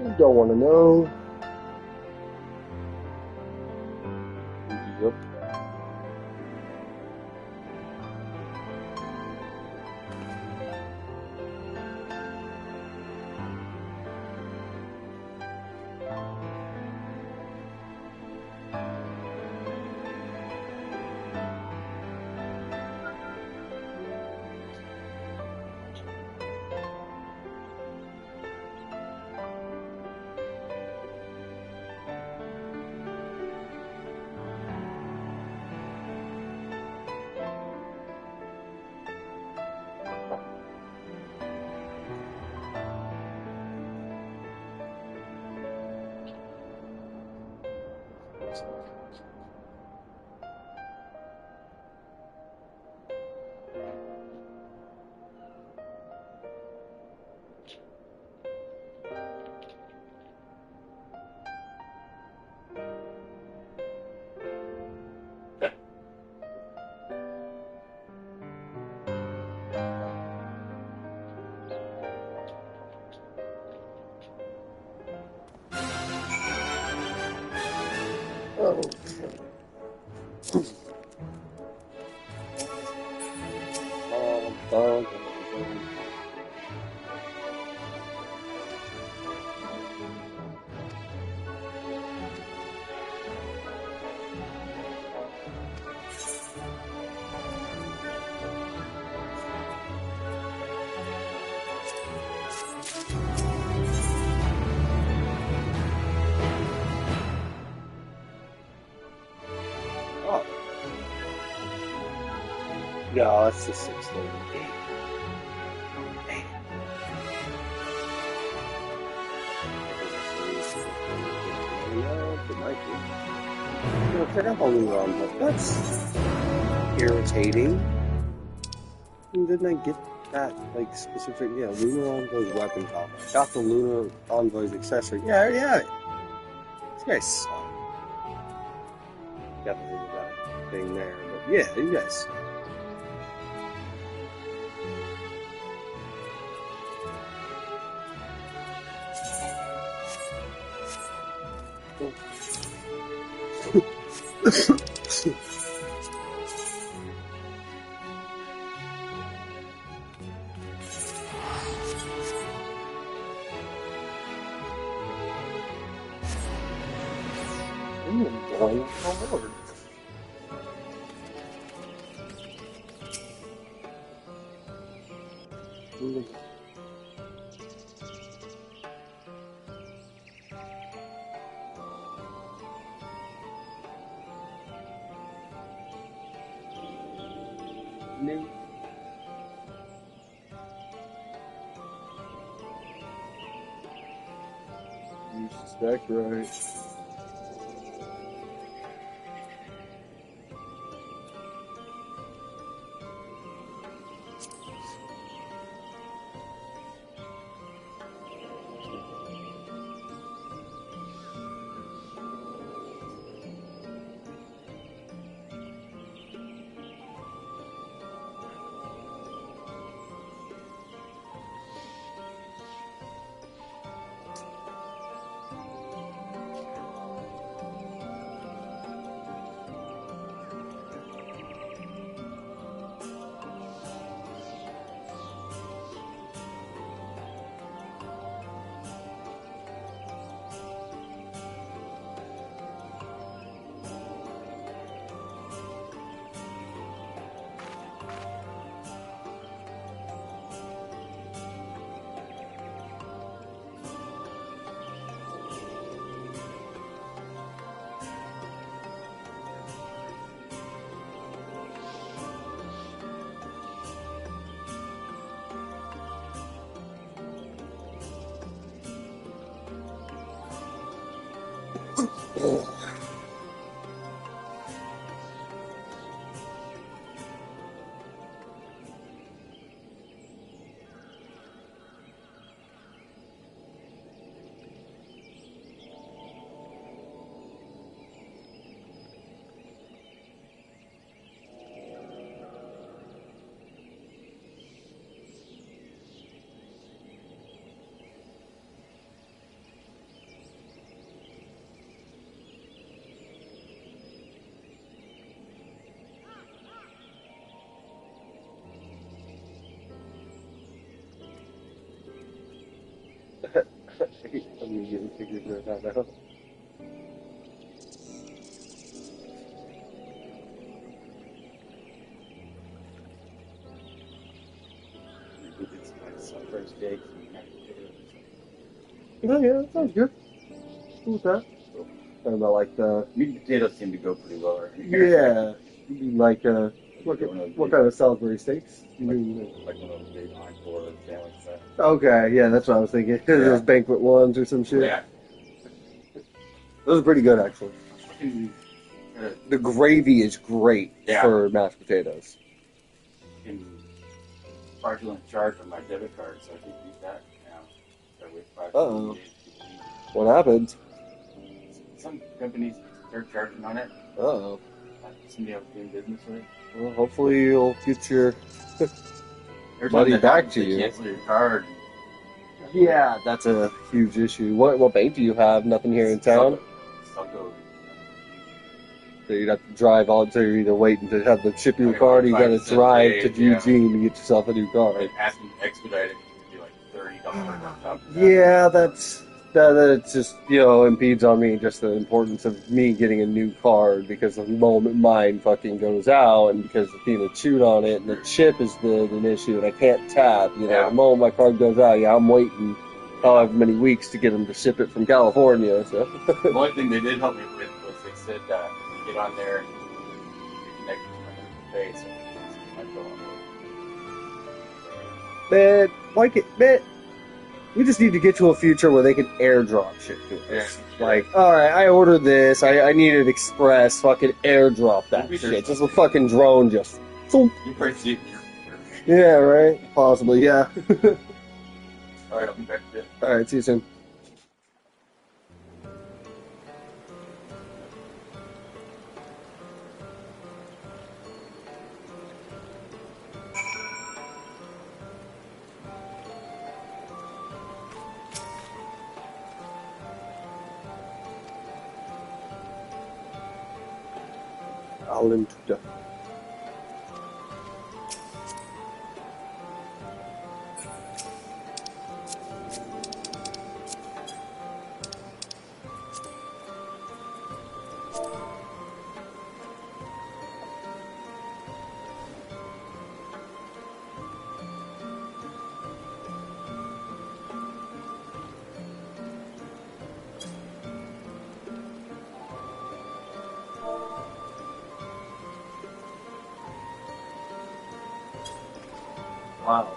You don't want to know. Yep. Oh. Oh. No, it's the 638. It might be. No, pick up a Luna envoy. That's irritating. Didn't I get that, like, specific? Yeah, Luna Envoy's weapon combo. Got the Luna Envoy's accessory. Yeah, I already had it. These guys suck. Got the that thing there. But yeah, you guys suck. I'm going forward. No. You suspect, right? Immediately figured that out. It's my first day. Oh yeah, that sounds good. Cool with that. Talking about like the Meat and potatoes seem to go pretty well right here. yeah, like what kind of Salisbury steaks? You mean, Like one of those big encore sandwich sets. okay, yeah, that's what I was thinking. Those banquet ones or some shit. Yeah. Those are pretty good actually. Uh, The gravy is great Yeah. for mashed potatoes. Can fraudulent charge on my debit card, so I can use that now. So with Uh-oh. What happened? Some companies are charging on it. Uh-oh. Somebody else doing business with it. Well, hopefully you'll get your Every time money that back happens, to they you. cancel your card. Yeah, that's a huge issue. What bank do you have? Nothing here in town? Succo. So you'd have to drive all, so you're either waiting to have them ship you a I card, or you gotta 5 drive to days, yeah. Eugene to get yourself a new card. And asking to expedite it would be like $30 on top of that. Yeah, that just, impedes on me just the importance of me getting a new card, because the moment mine fucking goes out, and because the thing that chewed on it and the chip is an issue and I can't tap, Yeah. the moment my card goes out, I'm waiting however many weeks to get them to ship it from California, so. The only thing they did help me with was they said that when you get on there and you connect to my Google Pay, so I can Man, man, we just need to get to a future where they can airdrop shit to us. Yeah. Like, alright, I ordered this, I need it express, fucking airdrop that Maybe shit. there's Just a fucking drone just. Thump. You probably see it. Yeah, right? Possibly, yeah. Alright, I'll be back to you. Alright, see you soon. Alan Tuda. Wow.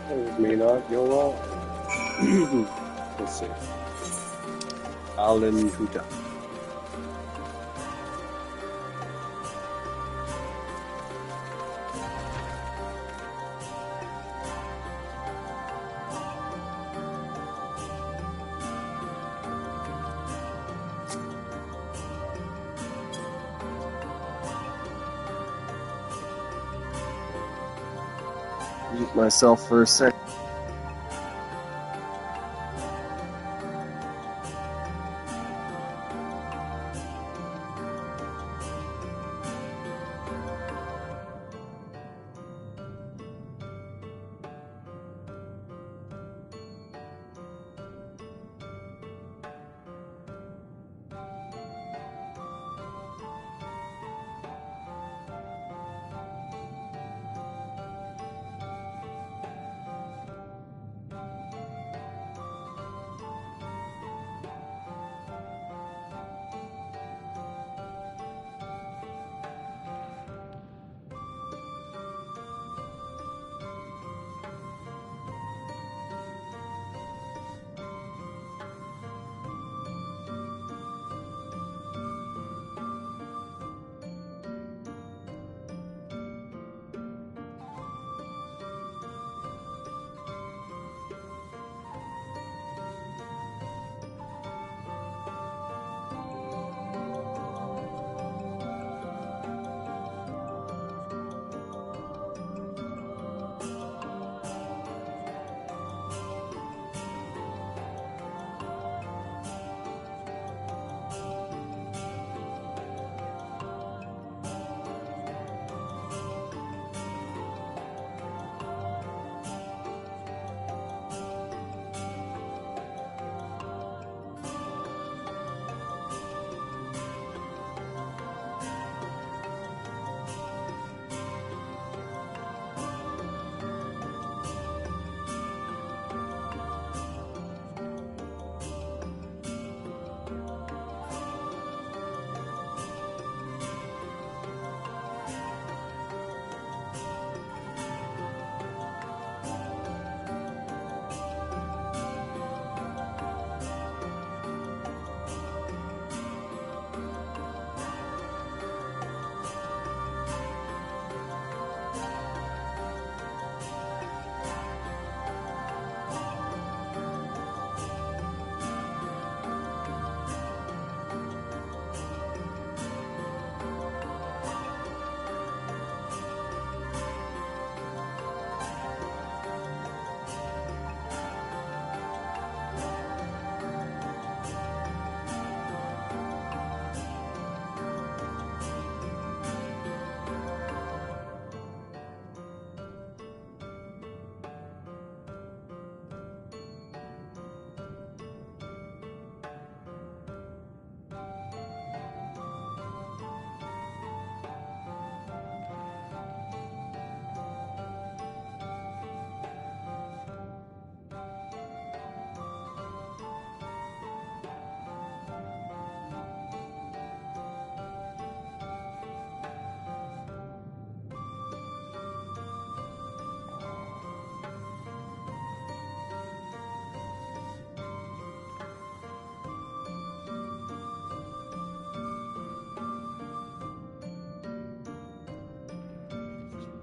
That was me, not Yola. Let's see. Alan Tuda. Mute myself for a sec.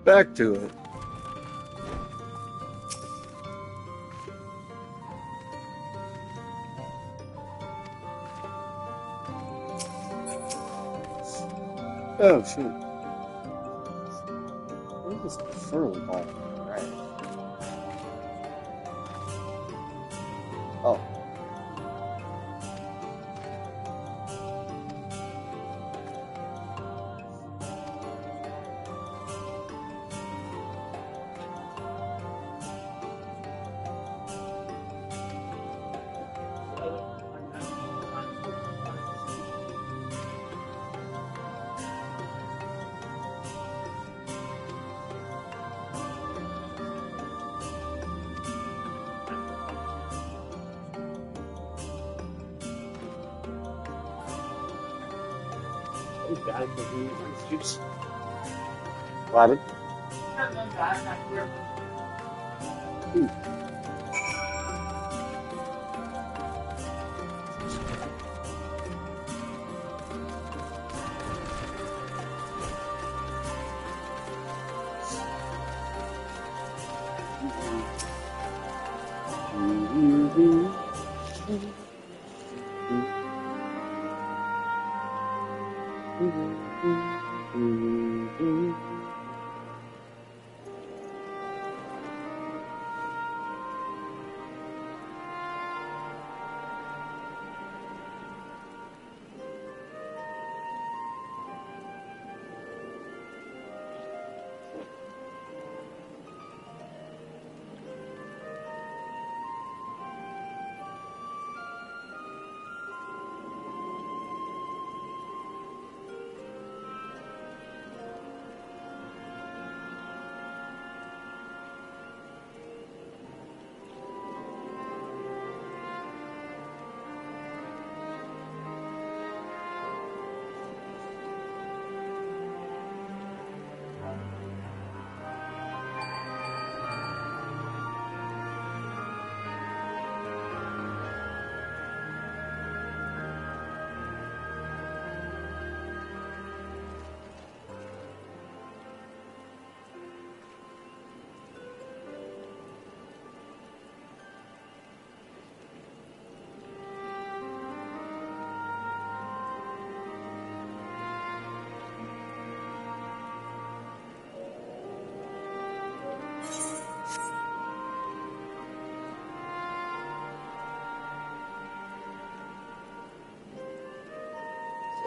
back to it. Oh shoot. What is this furry ball? Right. Oh.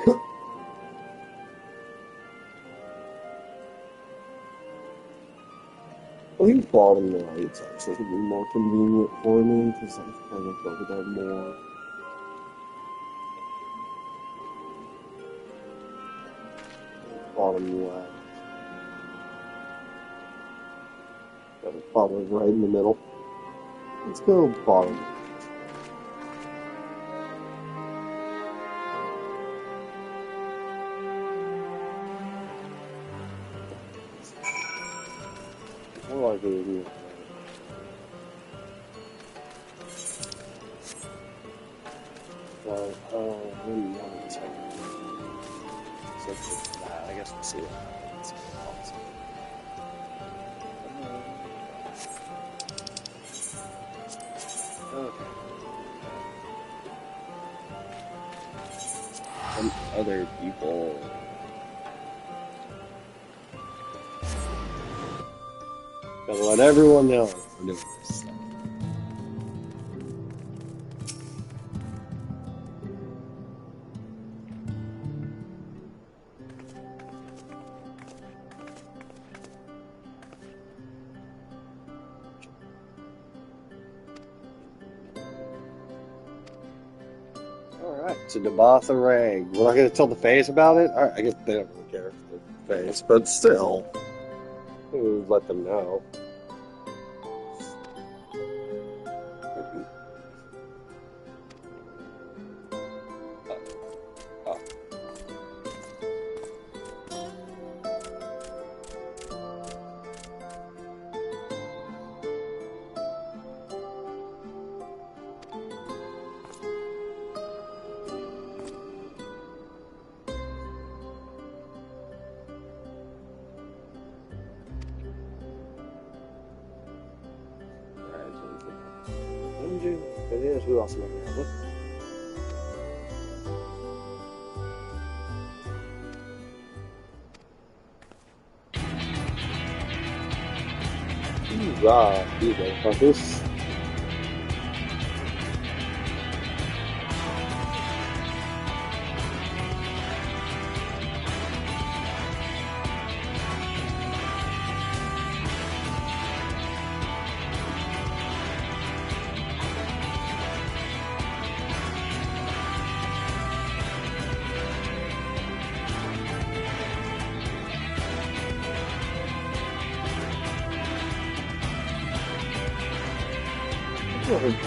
What? I think bottom right's actually going to be more convenient for me because I kind of go there more. Bottom left. Got a bottom right in the middle. Let's go bottom left. More likely to be I guess we'll see what happens. Okay. Some other people. Gotta let everyone know we're doing this stuff. Alright, to Debatha Rang. We're not going to tell the Fays about it? Alright, I guess they don't really care for the Fays, but still. We'll let them know. Yes, we also never have it. Hoorah, you motherfuckers.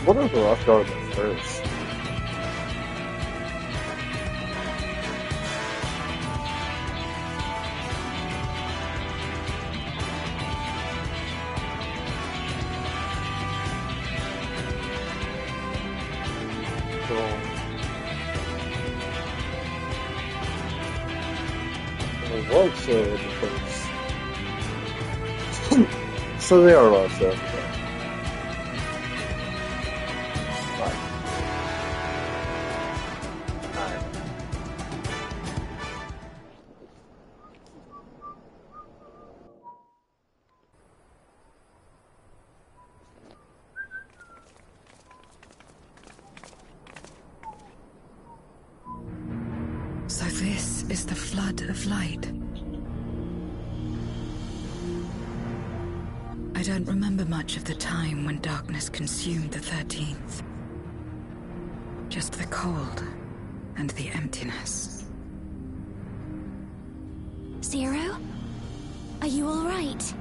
What are the left guard first? So they are lost there. So this is the flood of light. I don't remember much of the time when darkness consumed the 13th. Just the cold and the emptiness. Zero? Are you all right?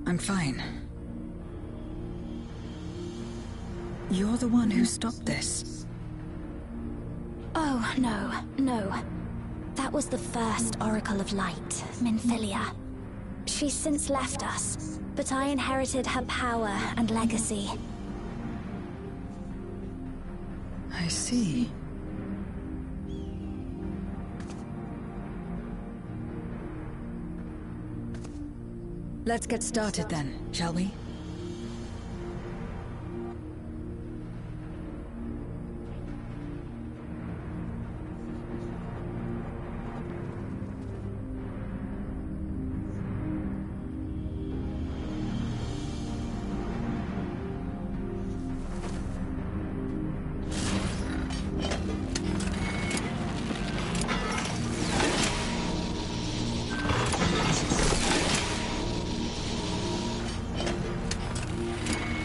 I'm fine. You're the one who stopped this. Oh, no. That was the first Oracle of Light, Minfilia. She's since left us, but I inherited her power and legacy. I see. Let's get started then, shall we?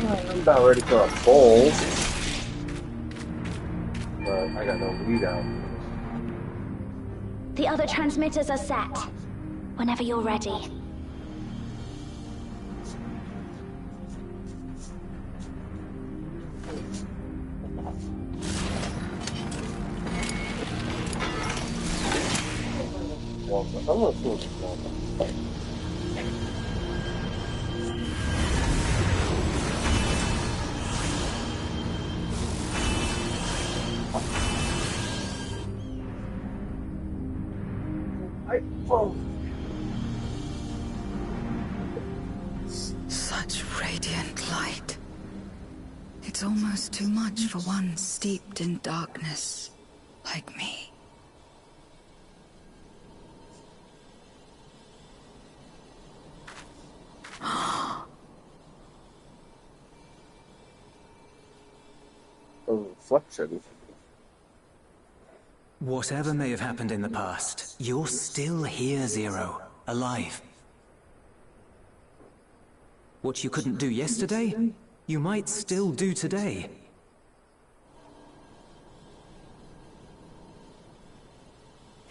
I'm about ready for a bowl, but I got no readout. The other transmitters are set. Whenever you're ready. I'm gonna feel it. Such radiant light. It's almost too much for one steeped in darkness like me. A reflection. Whatever may have happened in the past, you're still here, Zero. Alive. What you couldn't do yesterday, you might still do today.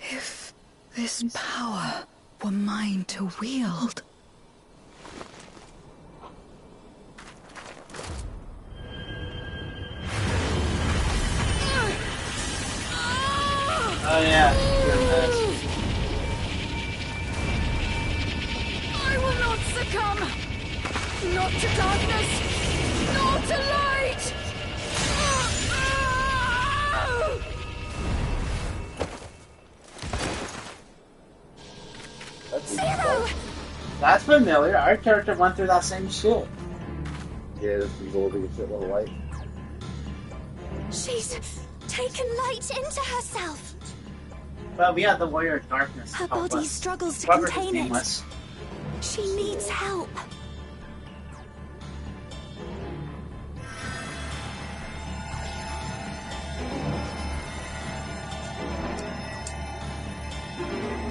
If this power were mine to wield. Oh yeah, goodness. I will not succumb! Not to darkness! Not to light! That's familiar. Our character went through that same shit. Yeah, he's holding a shitload of light. She's taken light into herself. Well, we have the Warrior of Darkness. Her to help body us. struggles to Whoever his contain name it. was. She needs help.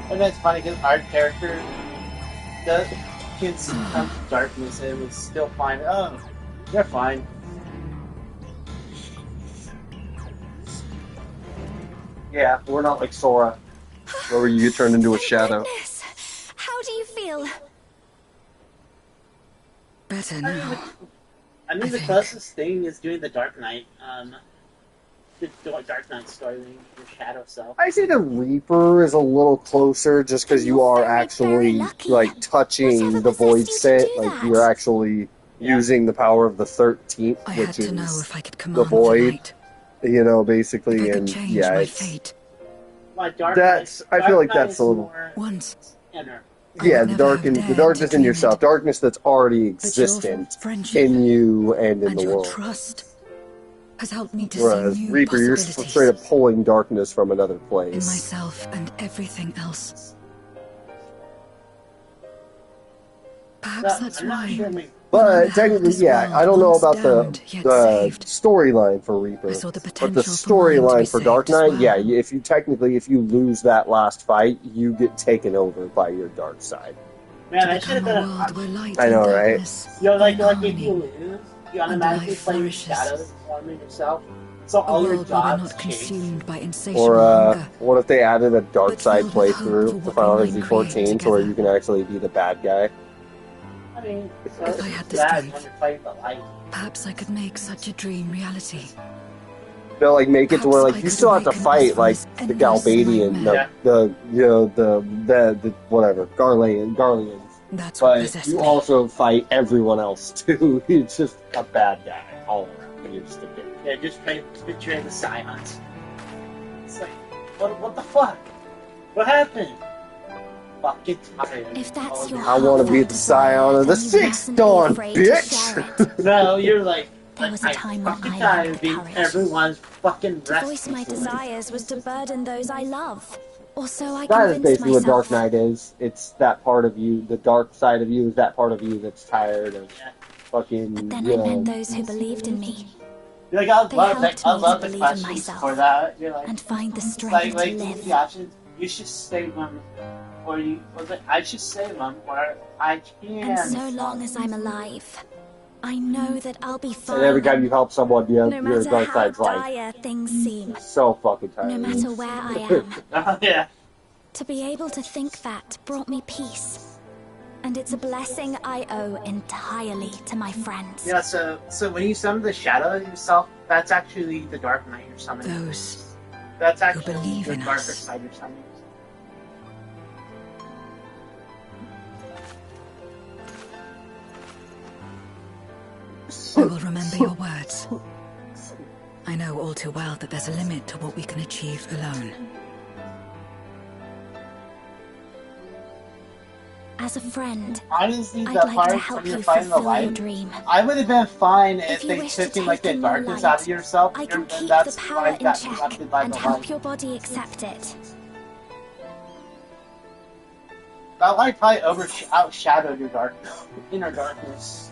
And it's funny because our character can succumb to darkness and was still fine. Oh, they're fine. Yeah, we're not like Sora, where you get turned into a Thank shadow. goodness. How do you feel? Better now. I mean, I the think. closest thing is doing the Dark Knight. The Dark Knight story, your shadow self. I say the Reaper is a little closer, just because you You're are very, actually very lucky. like touching Whatever the void possessed you to set, do like that? you're actually using the power of the 13th, I had which to know is if I could the command void, tonight. you know, If basically, I could and change yeah, my it's fate. Like Dark that's. Knight, I feel like Dark Knight that's is a little. more Once, inner. I Yeah, would the never have dared to darkness in claim yourself, it. darkness that's already But your existent friendship in you and in and the your world. trust has helped me to Whereas see new Reaper, you're possibilities straight up pulling darkness from another in place. myself and everything else. Perhaps that's I'm not why. sure. I mean, when I But beheld technically, this yeah, world I don't know once about damned, yet the saved, storyline for Reaper. I saw the But the potential for mine to be storyline for Dark saved as Knight, well. yeah, if you technically, if you lose that last fight, you get taken over by your dark side. man, To I should have become a done world it. where light I know, and right? darkness You're like are in if you harmony. lose, you automatically life play flourishes. shadows forming yourself. So A all your world where we're jobs not change. consumed by insatiable Or, hunger. what if they added a dark But side filled with hope for playthrough to what Final we Fantasy might create XIV to where together. you can actually be the bad guy? I mean, so If I had the bad strength. when you're fighting the light. Perhaps I could make such a dream reality. They'll like make it to where Perhaps like I you could still have to awaken us fight from like this the endless Galbadian, nightmare. the whatever Garleans. That's what But possessed you me. also fight everyone else too. You're just a bad guy all around. You're just a bitch. Yeah, just try to betray the Scions. It's like, what the fuck? What happened? Fucking tired. If that's Oh, your I want to be the scion of the then you Sixth mustn't be Dawn, afraid to share bitch. No, you're like, There was a time when fucking I tired lacked of being courage. everyone's fucking To voice my restless. desires was to burden those I love. Or so I That is convinced basically what myself. Dark Knight is. It's that part of you, the dark side of you is that part of you that's tired of Yeah. fucking, But then you I know, met those who believed in me You're like, I They love helped I me love to the believe in questions myself for that. You're like, and find the it's strength like to the live. options. You should save them, or you. Was it, I should save them, or I can. And so long as I'm alive, I know that I'll be fine. and every time you help someone, no your matter dark how side's like, dire things seem, so fucking tired. no matter where I am. Oh, yeah. To be able to think that brought me peace. And it's a blessing I owe entirely to my friends. Yeah. So when you summon the shadow of yourself, that's actually the Dark Knight you're summoning. Those That's who actually believe the in darker us. side you're summoning. I will remember your words. I know all too well that there's a limit to what we can achieve alone. As a friend, Honestly, I'd the like part to when help you're you fighting the fulfill your light, dream. I would have been fine if you they wish to took like the take in more darkness light, out of yourself. I can and keep that's the why power I in got check corrupted by and the help light. your body accept it. That light probably outshadowed your inner darkness.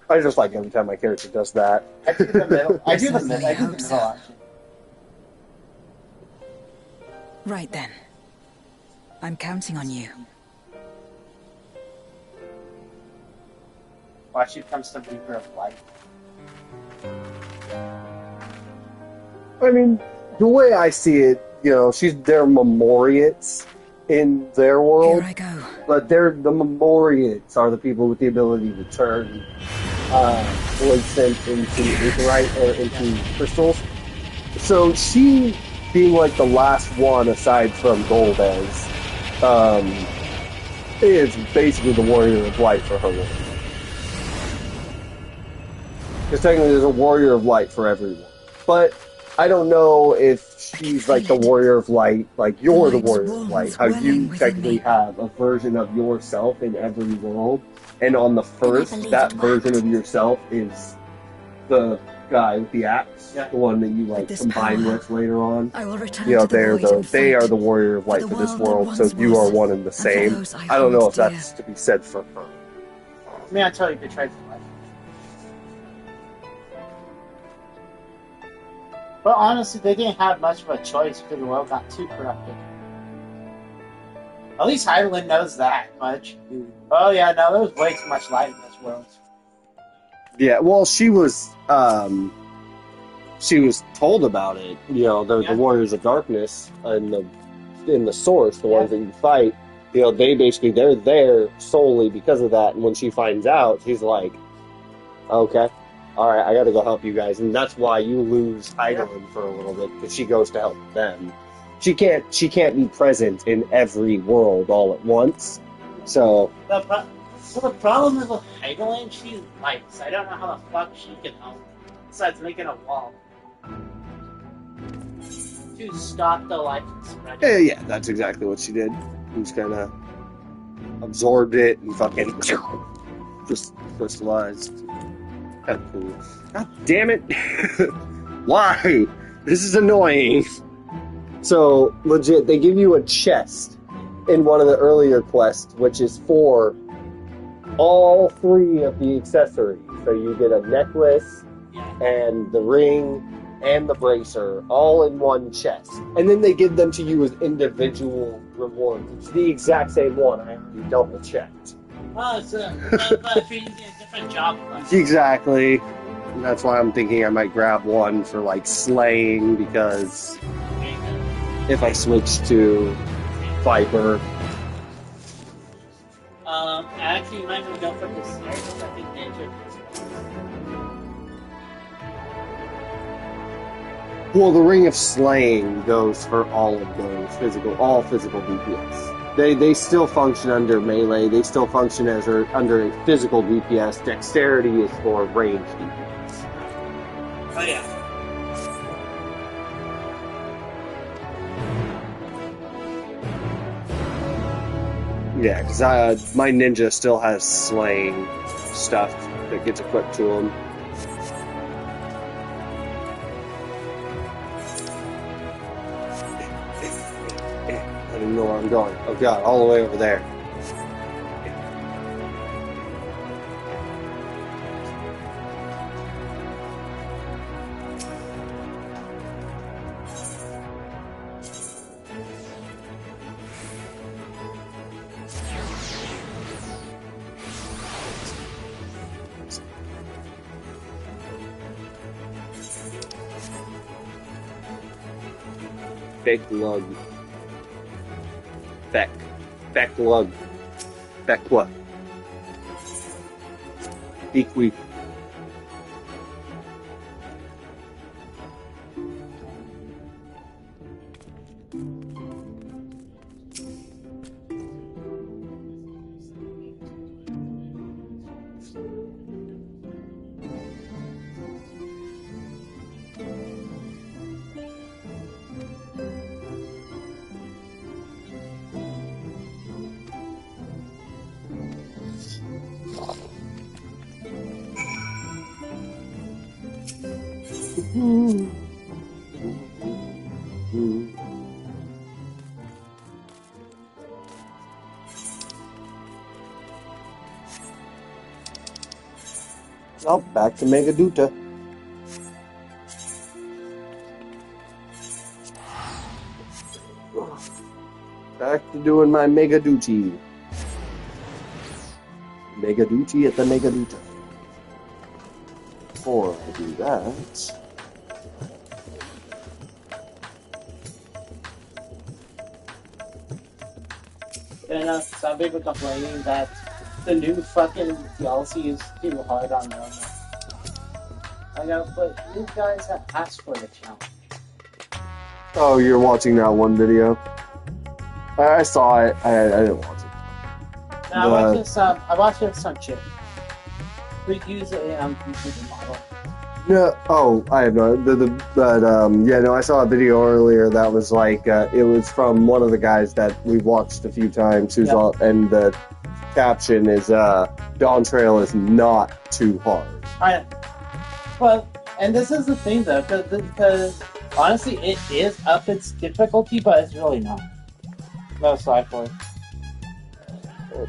I just like every time my character does that. I do the middle. I do the Certainly middle. I do the hope middle so. option. Right then. I'm counting on you. Watch it comes to Reaper of Light. I mean, the way I see it, you know, they're Memoriates in their world, Here I go. but the Memoriates are the people with the ability to turn void scent into aetherite or into crystals. So she, being like the last one aside from Golbez, is basically the warrior of light for her world. Because technically there's a warrior of light for everyone. But I don't know if she's like the warrior of light, like you're the warrior of light. How you technically have a version of yourself in every world, and on the first, believe that it version worked. of yourself is the guy with the axe, Yeah. the one that you like this combine power, with later on. I will return You know, to the void and they are fight the warrior of light the for this world that world, so once you are was, one and the and for same. those I I don't know hold if that's to be said for her. I mean, I totally betrayed for life. But honestly, they didn't have much of a choice because the world got too corrupted. At least Hydaelyn knows that much. Oh yeah, no, there was way too much light in this world. Yeah, well, she was told about it. You know, the Warriors of Darkness in the source, the ones that you fight. You know, they're there solely because of that. And when she finds out, she's like, "Okay, all right, I got to go help you guys." And that's why you lose Hydaelyn for a little bit, because she goes to help them. She can't be present in every world all at once. So The problem is with Hydaelyn, she's light, so I don't know how the fuck she can help besides making a wall to stop the light from spreading. yeah, that's exactly what she did. She just kind of absorbed it and fucking just crystallized. Kind of cool. God damn it! Why? This is annoying. So legit, they give you a chest in one of the earlier quests, which is for all 3 of the accessories. So you get a necklace and the ring and the bracer all in one chest. And then they give them to you as individual rewards. It's the exact same one. I already double checked. Oh, but if you're using a different job. Exactly. And that's why I'm thinking I might grab one for like slaying, because if I switch to Viper. Actually, you might want to go for the snare, because I think Ninja. Well, the Ring of Slaying goes for all of those physical DPS. They still function under melee. They still function as under a physical DPS. Dexterity is for ranged DPS. Oh yeah. Yeah, because my ninja still has slaying stuff that gets equipped to him. I don't know where I'm going. Oh god, all the way over there. Big lug. Beck lug. Beck what? Beakweep. Oh, back to Megaduta. Back to doing my Megaduty. Megaduty at the Megaduta. Before I do that... And some people complaining that the new fucking DLC is too hard on them. I know, but you guys have asked for the challenge. Oh, you're watching that one video? I saw it. I didn't watch it. Now, I watched this some chick who used a computer model No, oh, I have no. Yeah, no, I saw a video earlier that was like it was from one of the guys that we watched a few times. Who's all, and the caption is Dawntrail is not too hard. Well, and this is the thing though, because honestly, it is up its difficulty, but it's really not. Most likely.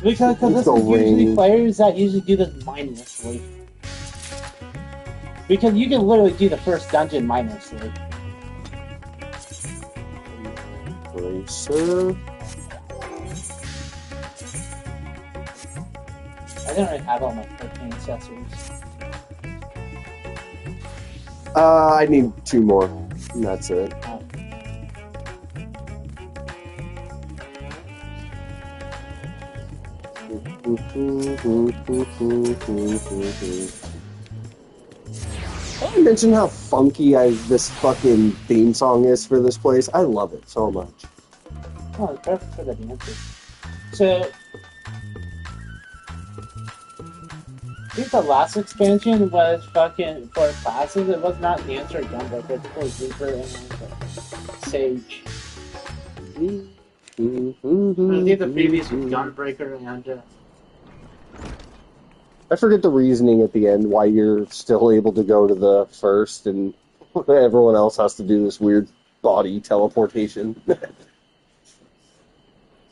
Because this is usually players that usually do this mindlessly. Because you can literally do the first dungeon mindlessly. Bracer. I didn't really have all my 13 accessories. I need 2 more, and that's it. Oh. I mention how funky this fucking theme song is for this place. I love it so much. Oh, it's perfect for the dances. So, I think the last expansion was fucking for classes. It was not Dancer or Gunbreaker. It's for Reaper and Sage. I think the previous was Gunbreaker and. I forget the reasoning at the end why you're still able to go to the first and everyone else has to do this weird body teleportation. It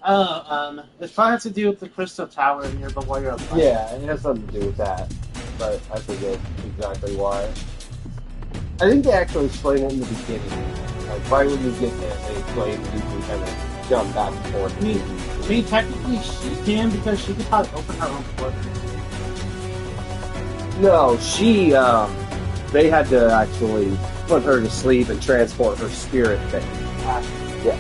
probably has to do with the Crystal Tower near the Warrior of Light. Yeah, it has something to do with that, but I forget exactly why. I think they actually explain it in the beginning. Like, right when you get there, they explain you can kind of jump back and forth. I mean, technically she can because she could probably open her own portal. No, they had to actually put her to sleep and transport her spirit thing. Yeah.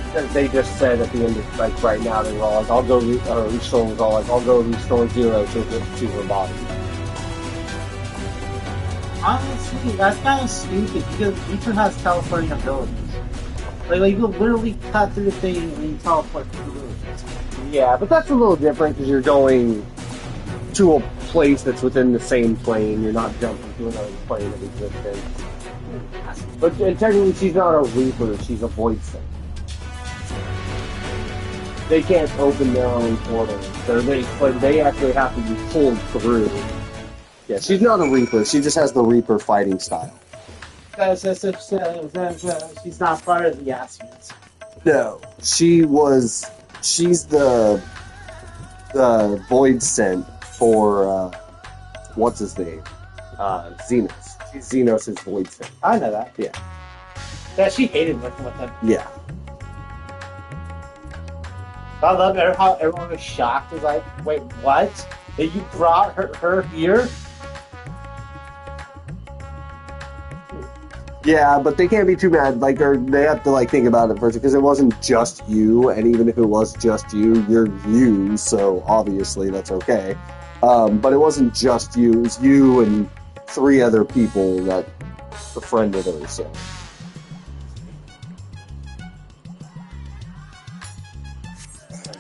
Because they just said at the end of, like, right now, they were all like, I'll go restore Zero to her body. Honestly, that's kind of stupid because Reaper has teleporting abilities. Like you can literally cut through the thing and you teleport through it. Yeah, but that's a little different because you're going to a place that's within the same plane. You're not jumping to another plane of existence. But technically, she's not a Reaper. She's a Void Sync. They can't open their own portals. They actually have to be pulled through. Yeah, she's not a Reaper. She just has the Reaper fighting style. She's not part of the Asmians. No, she's the Void Sent for what's his name? Xenos. She's Xenos' Void Sent. I know that. Yeah. Yeah, she hated working with them. Yeah. I love how everyone was shocked. Was like, wait, what? That you brought her here? Yeah, but they can't be too mad. Like, or they have to think about it first because it wasn't just you, and even if it was just you, you're you. So obviously that's okay. But it wasn't just you; it was you and 3 other people that befriended her. So.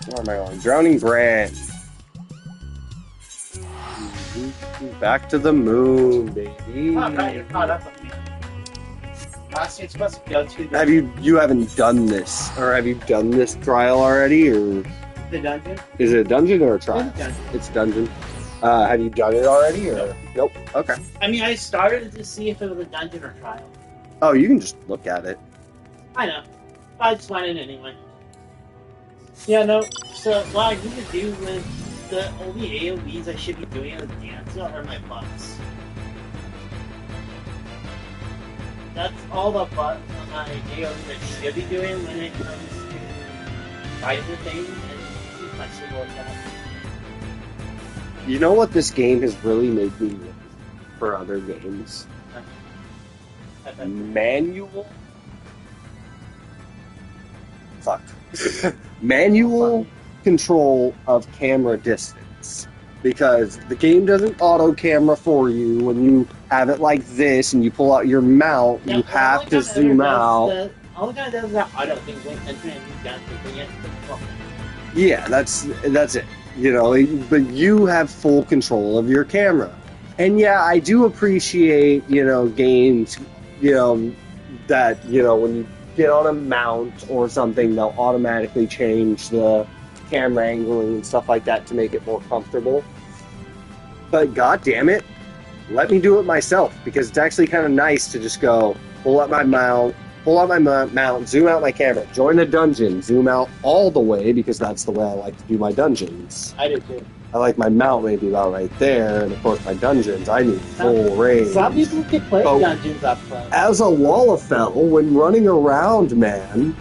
Where am I going? Drowning Brand. Back to the moon, baby. Oh, right, you're caught up with me. Last you're supposed to go to You haven't done this, or have you done this trial already, or the dungeon? is it a dungeon or a trial? It's a dungeon. It's a dungeon. Have you done it already, or nope? Okay. I mean, I started to see if it was a dungeon or trial. Oh, you can just look at it. I know. I just went in anyway. Yeah, no. So what I need to do with the only AoEs I should be doing as a dancer are my butts. That's all the butts on my AoEs I should be doing when it comes to fighting the thing and keep my single attack. You know what this game has really made me look for other games? Manual? Fuck. Manual control of camera distance. Because the game doesn't auto camera for you when you have it like this and you pull out your mount, you have to zoom out. All the guy does is that auto thing when entering a new gun thing, you have to Yeah, that's it. You know, but you have full control of your camera. And yeah, I do appreciate, games, that, when you get on a mount or something, they'll automatically change the camera angling and stuff like that to make it more comfortable. But god damn it, let me do it myself, because it's actually kind of nice to just go, pull out my mount, zoom out my camera, join a dungeon, zoom out all the way, because that's the way I like to do my dungeons. I do too. I like my mount maybe about right there, and of course my dungeons, I need full range. Some people can play dungeons up close. As a Wallafell, when running around, man,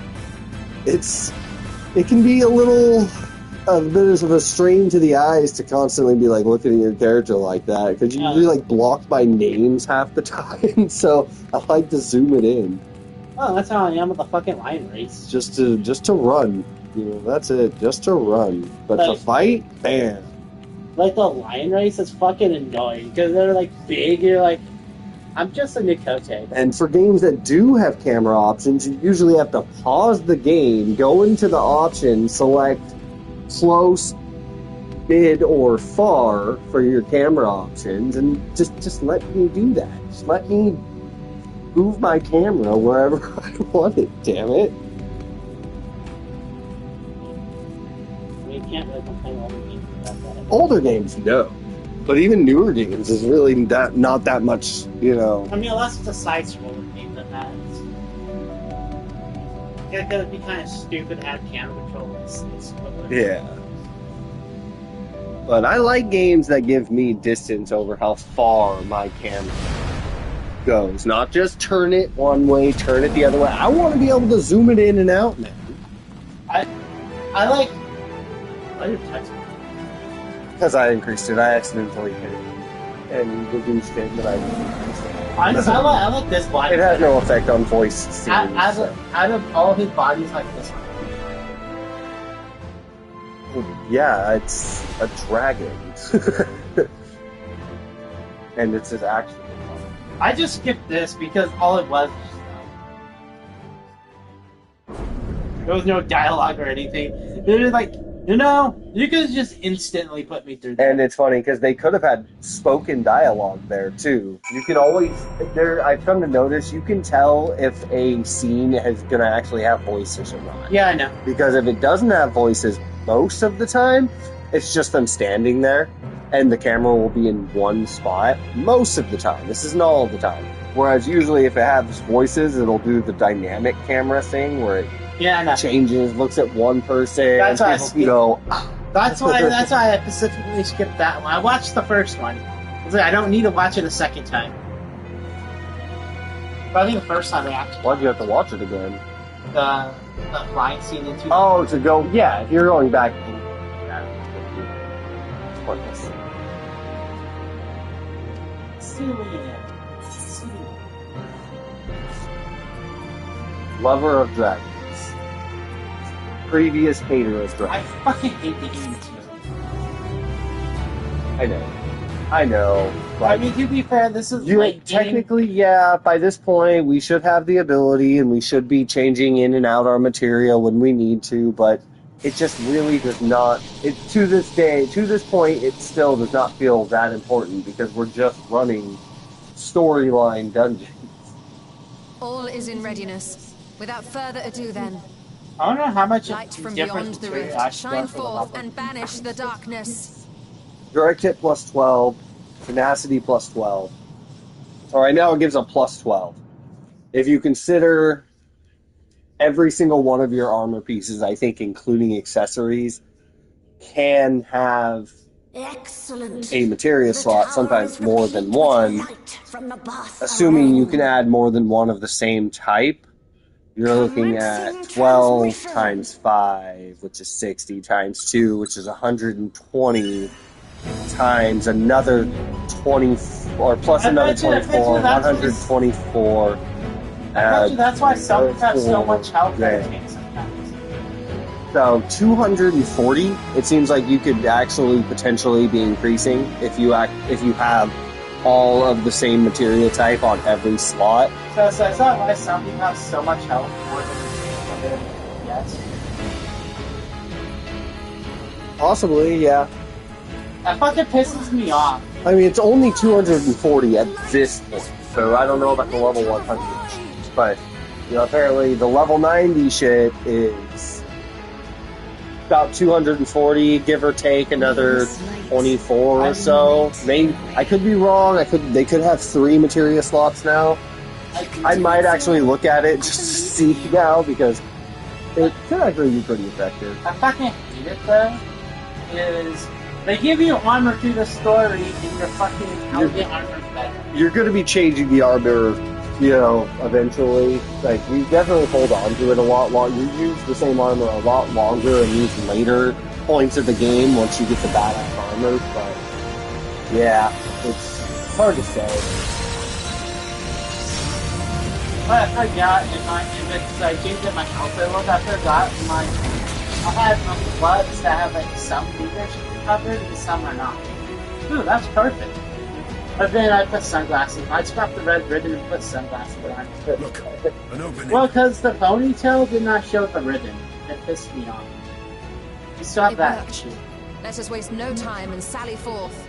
it can be a bit of a strain to the eyes to constantly be like looking at your character like that, because you're usually like blocked by names half the time. So I like to zoom it in. Oh, that's how I am with the fucking lion race. Just to run, that's it. Just to run, but to fight, bam. Like the lion race is fucking annoying because they're like big. You're like, I'm just a Nicote. And for games that do have camera options, you usually have to pause the game, go into the options, select close, mid, or far for your camera options, and just let me do that. Just let me move my camera wherever I want it, damn it. You can't really complain older games about that. Older games, no. But even newer games is really not that much, I mean, unless it's a side-scroller game that has. It's gonna be kind of stupid to add camera control. Yeah. But I like games that give me distance over how far my camera goes. Not just turn it one way, turn it the other way. I want to be able to zoom it in and out, man. I like... Why did you touch it? Because I increased it. I accidentally hit it. And reduced it, but I increased it. I like this body. It has no effect on voice scenes. Out of all his bodies, like this one. Yeah, it's a dragon. And it's his action. I just skipped this because all it was there was no dialogue or anything. It was like, you could just instantly put me through that. And it's funny because they could have had spoken dialogue there too. You can always I've come to notice you can tell if a scene is gonna actually have voices or not. Yeah, I know. Because if it doesn't have voices most of the time, it's just them standing there and the camera will be in one spot most of the time. This isn't all the time. Whereas usually if it has voices, it'll do the dynamic camera thing where it changes, looks at one person, that's and people can go... That's why I specifically skipped that one. I watched the first one. I was like, I don't need to watch it a second time. But I think the first time I actually... Why'd you have to watch it again? The flying scene into... Oh, to go... Yeah, if you're going back... Pointless. Lover of dragons. Previous hater of dragons. I fucking hate the game too. I know. I mean, to be fair, this is late technically, yeah, by this point, we should have the ability and we should be changing in and out our material when we need to, but it just really does not, to this point, it still does not feel that important because we're just running storyline dungeons. All is in readiness. Without further ado, then. I don't know how much light from beyond the rift, shine forth and banish the darkness. Direct hit plus 12, tenacity plus 12. So right now it gives a plus 12. If you consider every single one of your armor pieces, I think including accessories, can have a materia slot, sometimes more than one, assuming you can add more than one of the same type. You're looking at 12 times 5, which is 60, times 2, which is 120, times another 20, or plus another 24, 124. That's why some have so much health that it takes sometimes. So 240, it seems like you could actually potentially be increasing if you have all of the same material type on every slot. So that's not why some people have so much health more than yes. Possibly, yeah. That fucking pisses me off. I mean, it's only 240 at this point, so I don't know about the level 100. But, you know, apparently the level 90 shit is about 240, give or take another 24 or so. Maybe I could be wrong. They could have 3 materia slots now. I might actually look at it just to see now because it could actually be pretty effective. I fucking hate it though. Is they give you armor through the story and your fucking armor better. You're going to be changing the armor, you know, eventually. Like, you definitely hold on to it a lot longer. You use the same armor a lot longer and use later points of the game once you get the badass armor. But yeah, it's hard to say. But I forgot if I changed in my outfit look, I forgot I had gloves that have like some fingers covered and some are not. Ooh, that's perfect. But then I put sunglasses. I scrapped the red ribbon and put sunglasses on. Look, an opening. Well, because the ponytail did not show the ribbon. It pissed me off. You still have that. Let us waste no time and sally forth.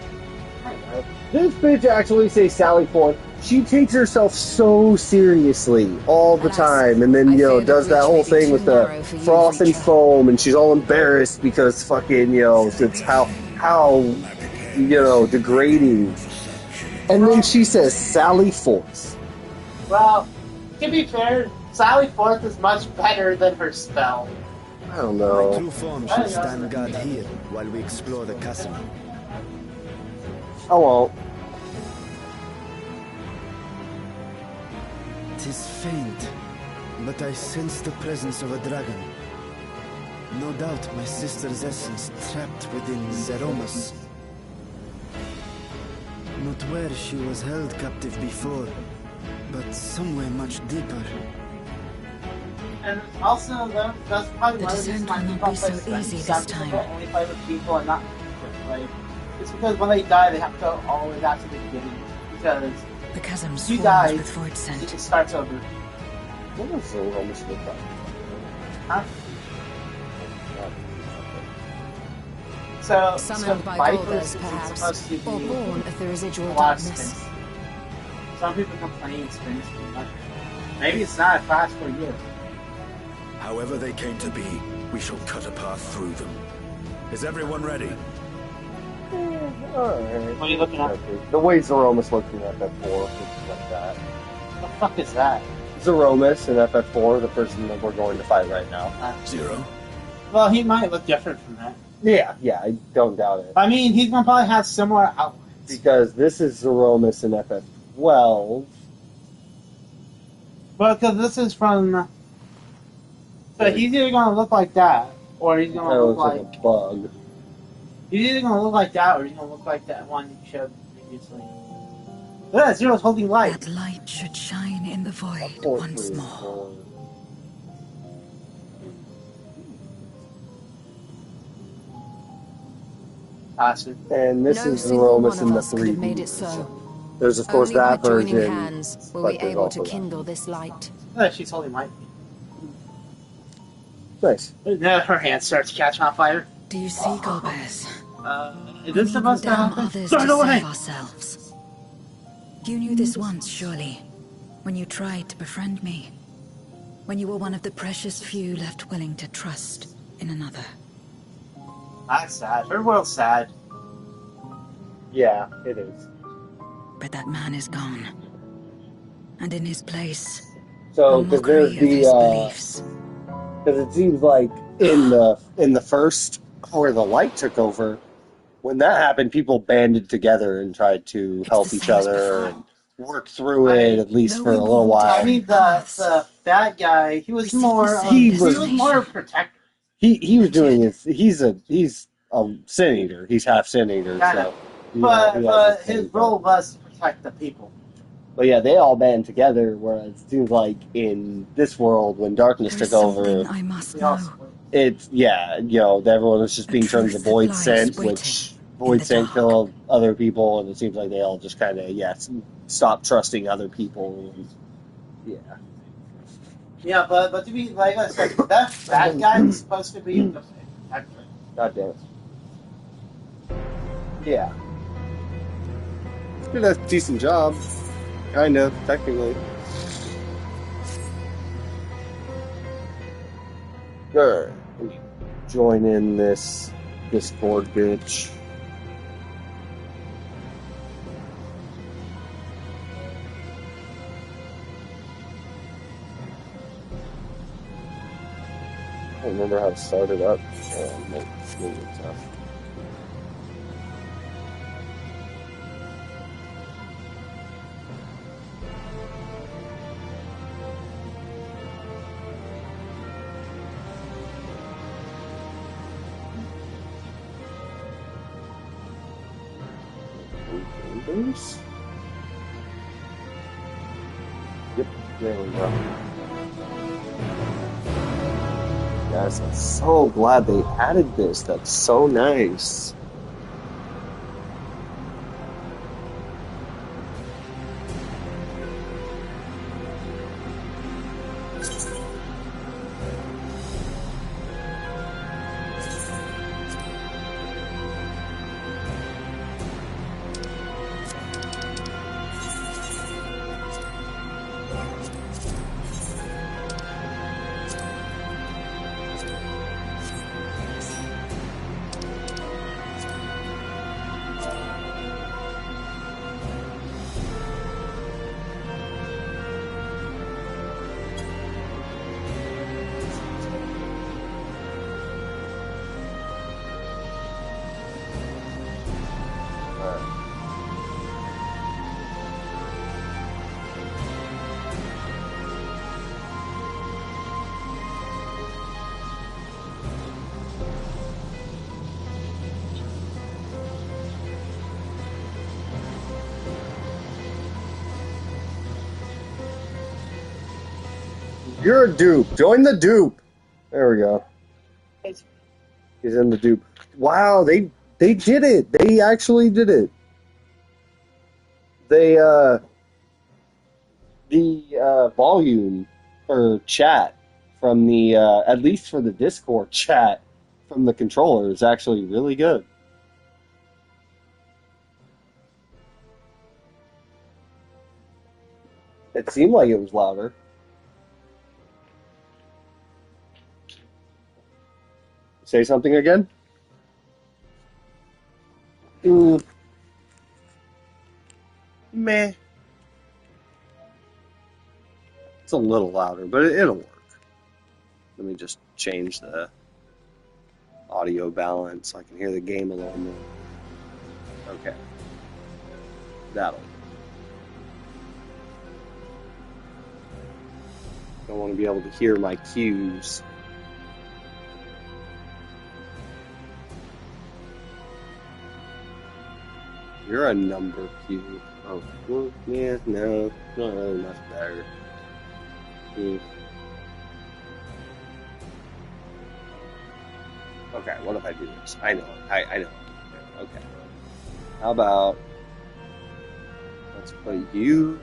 This bitch actually say Sally Forth. She takes herself so seriously all the time, and then, you know, does that whole thing with the froth and foam, and she's all embarrassed because fucking, you know, it's how, you know, degrading. And then she says Sally Forth. Well, to be fair, Sally Forth is much better than her spell. I don't My know. true form shall stand guard here while we explore the castle. I won't. 'Tis faint, but I sense the presence of a dragon. No doubt my sister's essence trapped within Zeromus. Not where she was held captive before, but somewhere much deeper. And also, that's probably The one of the reasons descent why will people not be so play easy Some this time. people only play with people and not like. It's because when they die, they have to go all the way back to the beginning. Because The chasm you swarms die, with void it scent. just starts over. What was the almost look like? Huh? So, Summoned by Vipers Golders, is perhaps, supposed to or be born of the residual a lot of darkness. spins. Some people complain spins too much. Maybe it's not a class for you. However they came to be, we shall cut a path through them. Is everyone ready? Alright. What are you looking at? The way Zeromus looking at FF4, things like that. What the fuck is that? Zeromus in FF4, the person that we're going to fight right now. Zero? Well, he might look different from that. Yeah, I don't doubt it. I mean, he's gonna probably have similar outlines. Because this is Zeromus in FF12. Well, because this is from. So he's either gonna look like that, or he's That gonna look looks like like. a bug. He's either gonna look like that, or he's gonna look like that one you showed previously. Look at that, Zero's holding light. That light should shine in the void Of course once it is. more. Bastard. And this No is single Zeromus one in of the us could have 3D. made it so. There's of course Only by that joining version. hands were but we there's able also to that. kindle this light. Look at she's holding light. Nice. Now her hand starts catching on fire. Do you see, Golbez? Is We this need supposed to damn happen? others Turn to away! save ourselves. You knew this once, surely, when you tried to befriend me. When you were one of the precious few left willing to trust in another. That's sad. Her world's sad. Yeah, it is. But that man is gone. And in his place, So, a because there's mockery of his the, beliefs. because it seems like in the first, where the light took over, when that happened, people banded together and tried to It's help the each same as other before. and work through it, at least though for a we little walked while. I mean, Paths. the fat guy, he was We more. seek the same He was destination. more a protector. He was doing his. He's a sin eater. He's half sin eater. So, you know, he has But his his thing, role was to protect the people. But yeah, they all band together. Whereas it seems like in this world, when darkness There's took over, something I must They know. also- it's everyone was just A being turned to truth that void lies scent, waiting which in void the scent dark. killed other people, and it seems like they all just kind of stopped trusting other people. And, yeah, Yeah, but to be like I said, that fat guy was supposed to be the protector. God damn it. Yeah. Did a decent job. Kind of, technically. Alright. Let me join in this Discord bitch. I don't remember how to start it up. Maybe it's tough. Windows? Yep, there we go. Guys, I'm so glad they added this. That's so nice. You're a dupe. Join the dupe. There we go. He's in the dupe. Wow, they did it. They actually did it. They the volume or chat from the at least for the Discord chat from the controller is actually really good. It seemed like it was louder. Say something again? Meh. It's a little louder, but it'll work. Let me just change the audio balance so I can hear the game a little more. Okay. That'll. I want to be able to hear my cues. You're a number cue. Oh, well, yeah, no, not really much better. Okay, what if I do this? I know it. I know it. Okay. How about let's put you.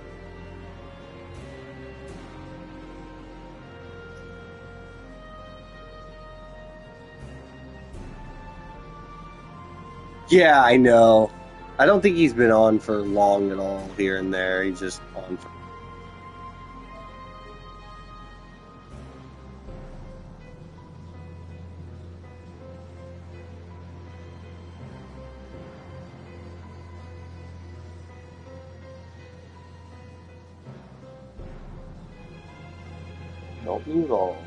Yeah, I know. I don't think he's been on for long at all here and there. He's just on for... Don't move all.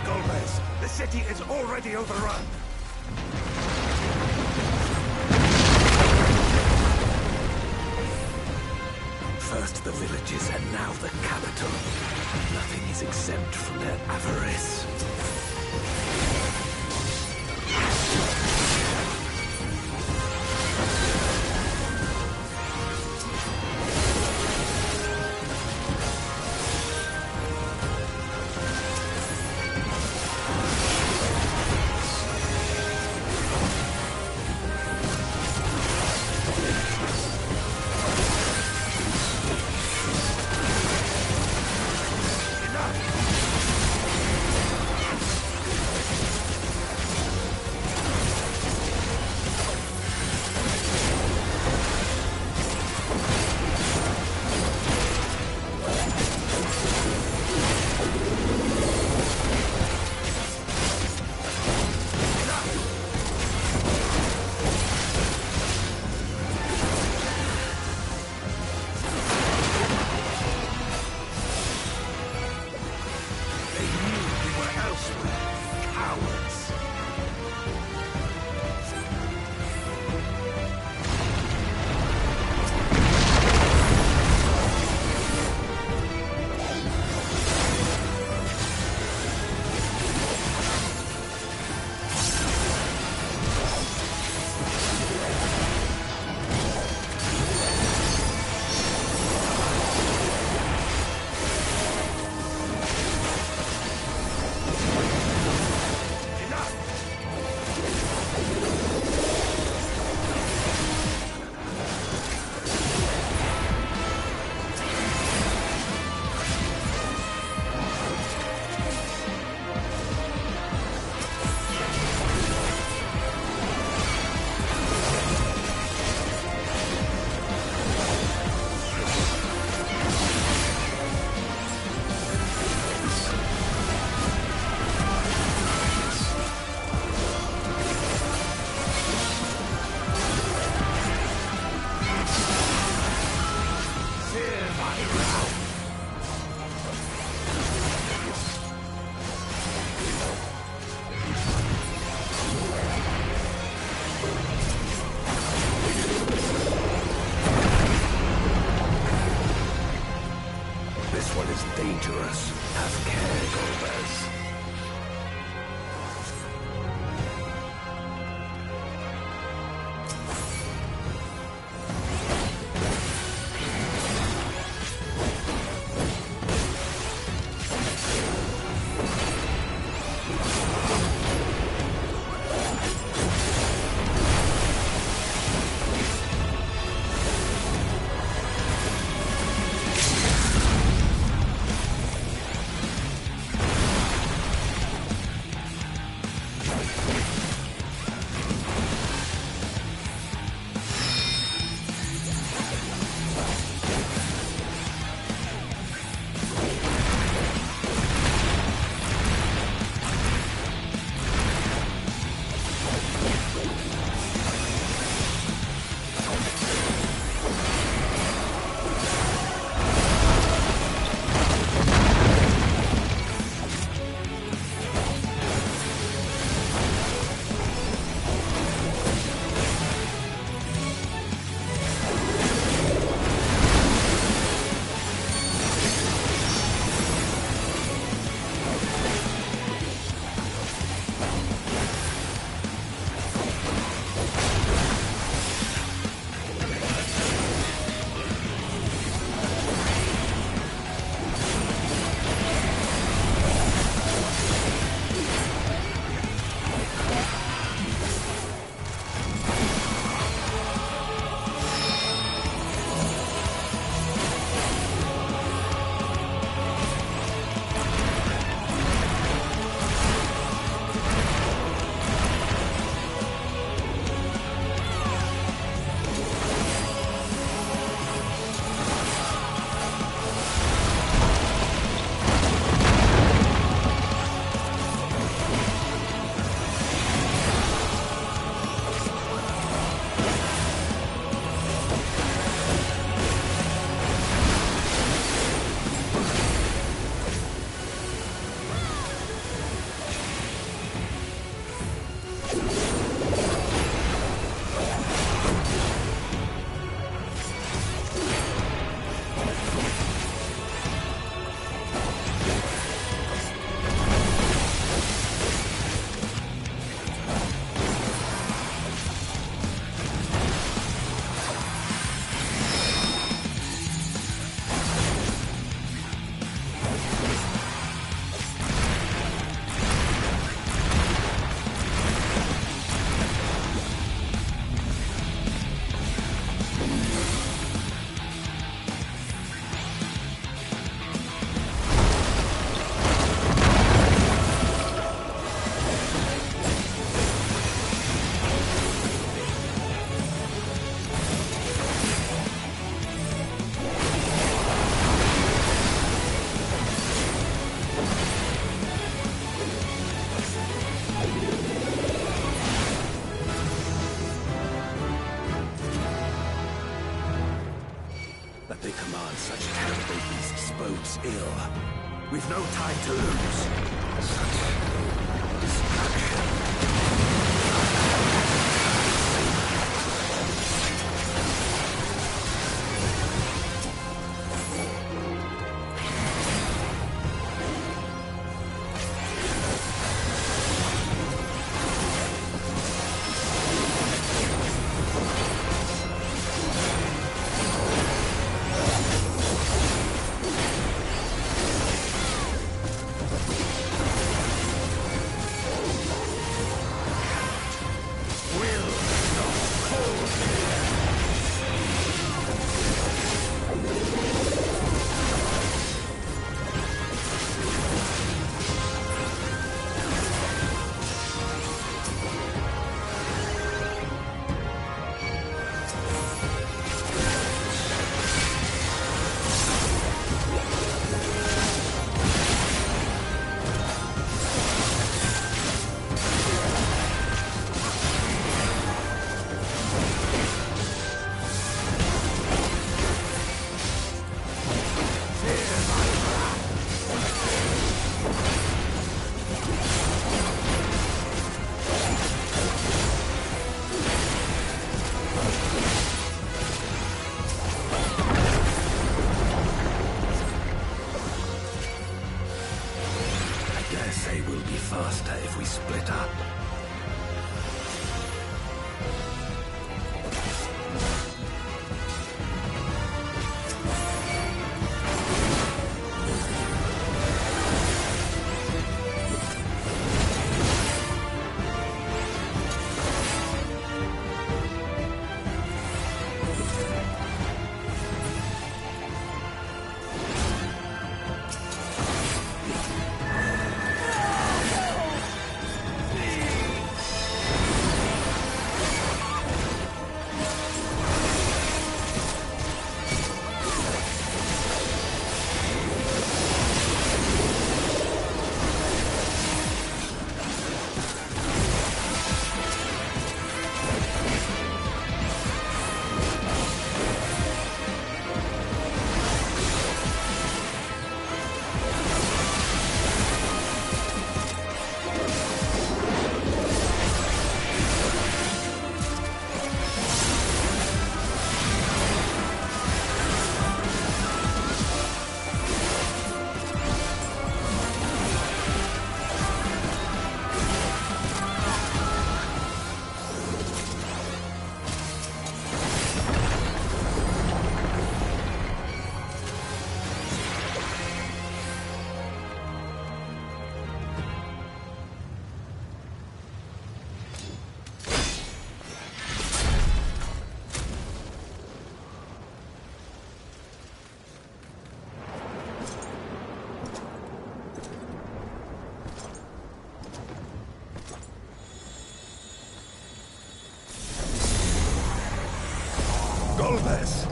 Golbez. The city is already overrun. First the villages and now the capital. Nothing is exempt from their avarice. Dangerous. Have care, Golbez. will. We've no time to lose. Such distraction. Faster if we split up. Golbez!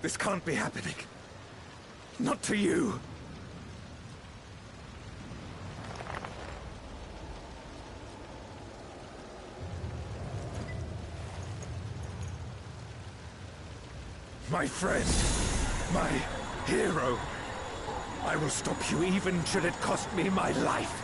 This can't be happening. Not to you. My friend, my hero. I will stop you even should it cost me my life.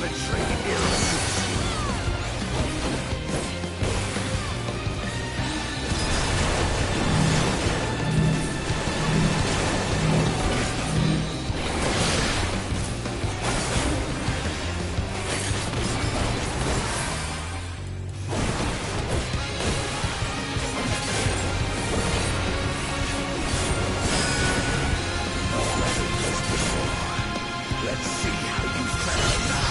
savagery ill suits you. Let's see how you fare now.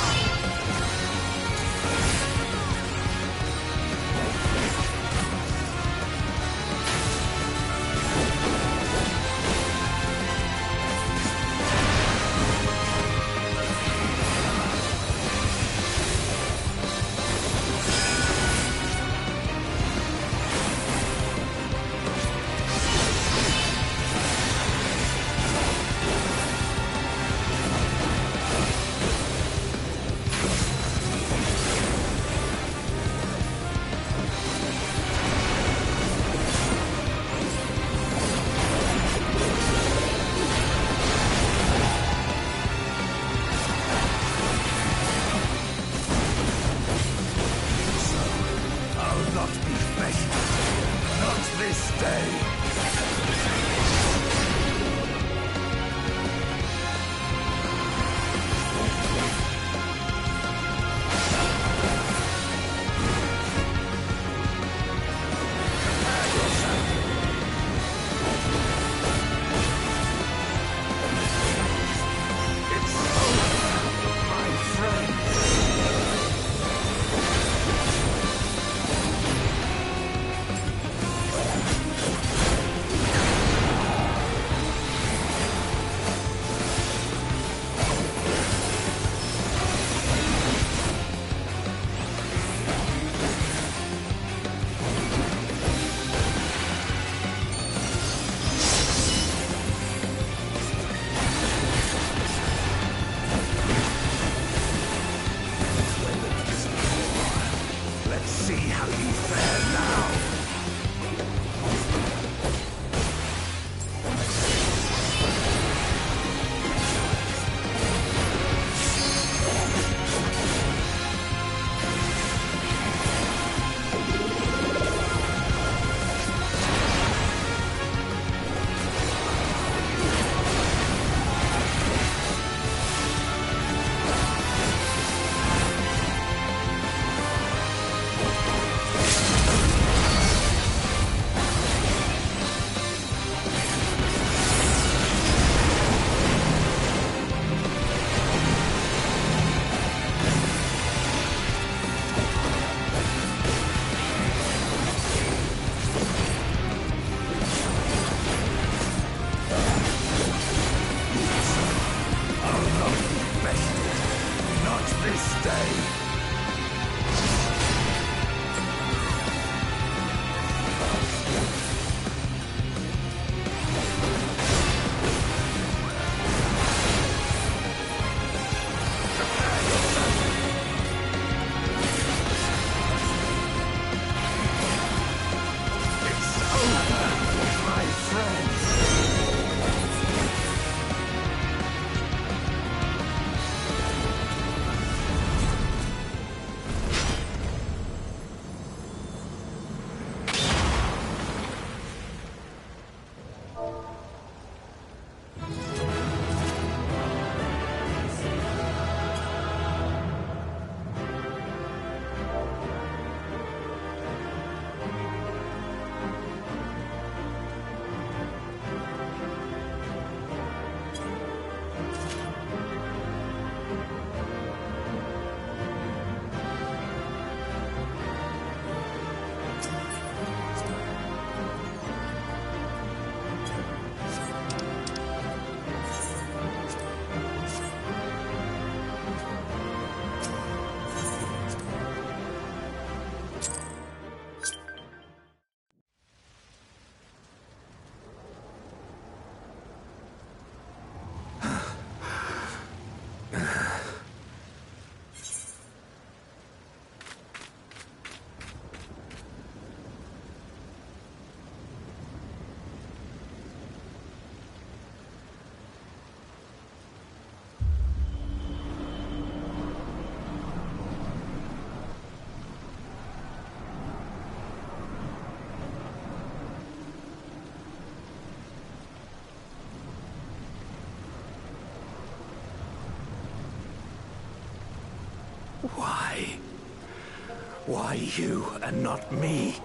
I'll not be bested. Not this day. It's over, my friends. Let's see how you fare now. I'll not be bested. Not this day. It's over, my friends. Why? Why you and not me?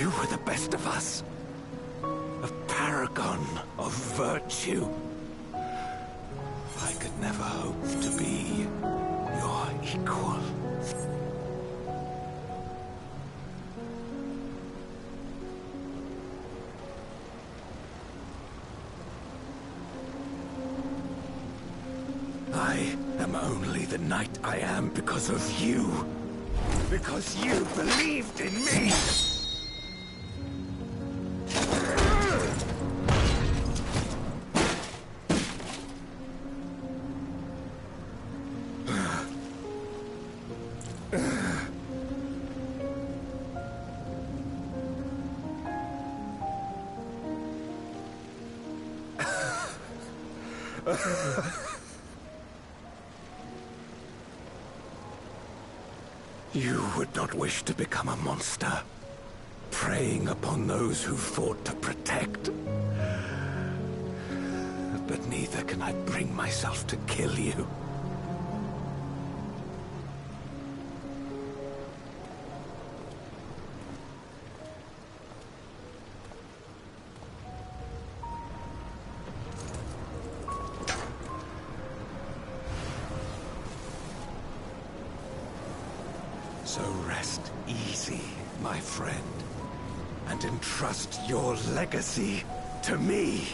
You were the best of us. A paragon of virtue. I could never hope to be your equal. I am only the knight I am because of you. Because you believed in me! You would not wish to become a monster, preying upon those who fought to protect. But neither can I bring myself to kill you. So rest easy, my friend, and entrust your legacy to me.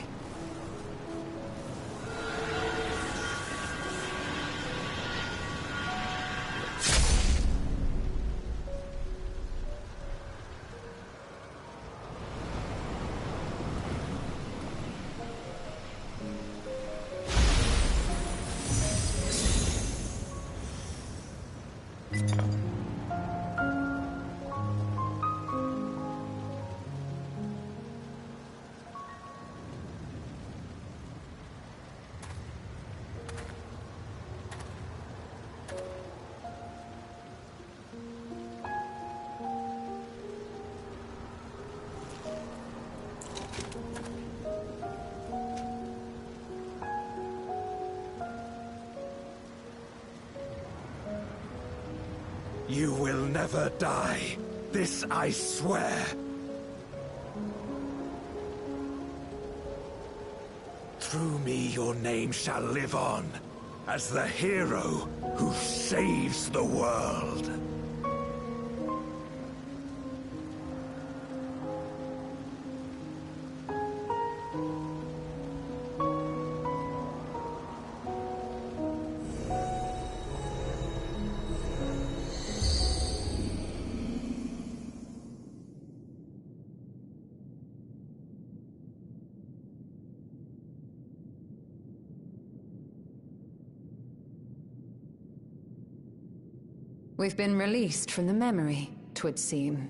You will never die. This I swear. Through me your name shall live on as the hero who saves the world. We've been released from the memory, 'twould seem.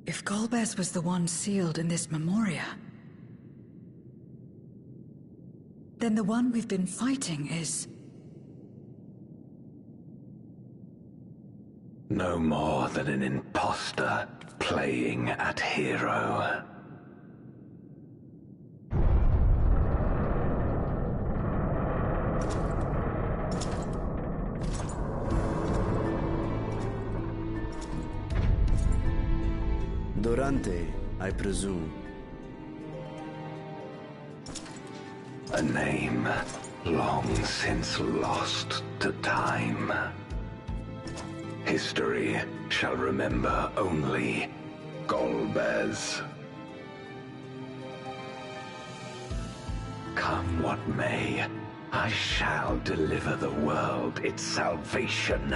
If Golbez was the one sealed in this memoria, then the one we've been fighting is... No more than an imposter playing at hero. Durante, I presume. A name long since lost to time. History shall remember only Golbez. Come what may, I shall deliver the world its salvation,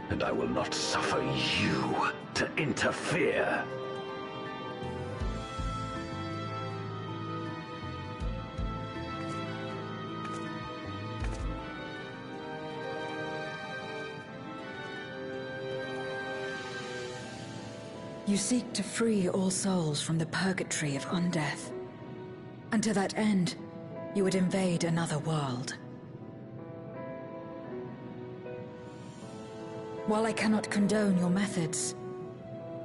and I will not suffer you to interfere. You seek to free all souls from the purgatory of undeath. And to that end, you would invade another world. While I cannot condone your methods,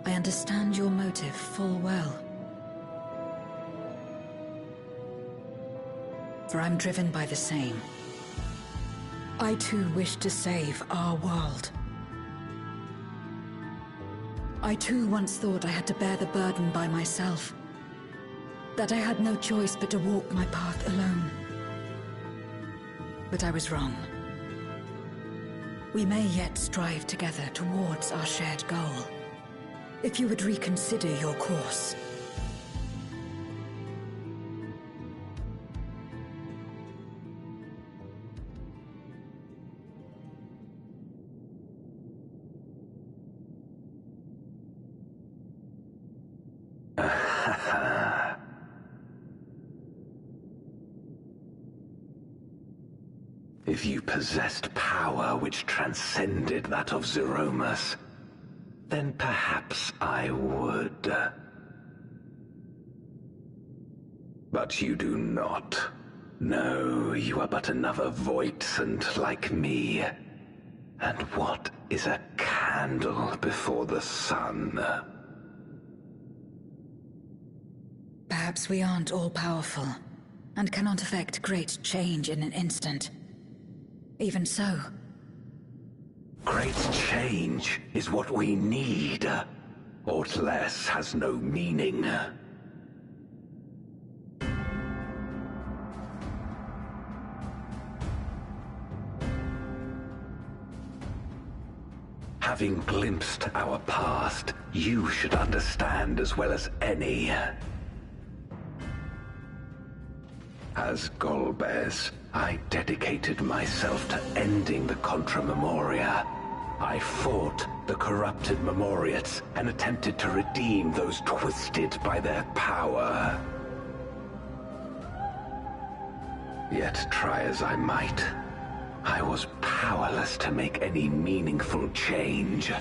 I understand your motive full well. For I'm driven by the same. I too wish to save our world. I too once thought I had to bear the burden by myself. That I had no choice but to walk my path alone. But I was wrong. We may yet strive together towards our shared goal. If you would reconsider your course. If you possessed power which transcended that of Zeromus, then perhaps I would. But you do not. No, you are but another Voidsent like me. And what is a candle before the sun? Perhaps we aren't all-powerful, and cannot effect great change in an instant. Even so. Great change is what we need. Aught less has no meaning. Having glimpsed our past, you should understand as well as any. As Golbez, I dedicated myself to ending the Contra Memoria. I fought the corrupted Memoriates and attempted to redeem those twisted by their power. Yet try as I might, I was powerless to make any meaningful change.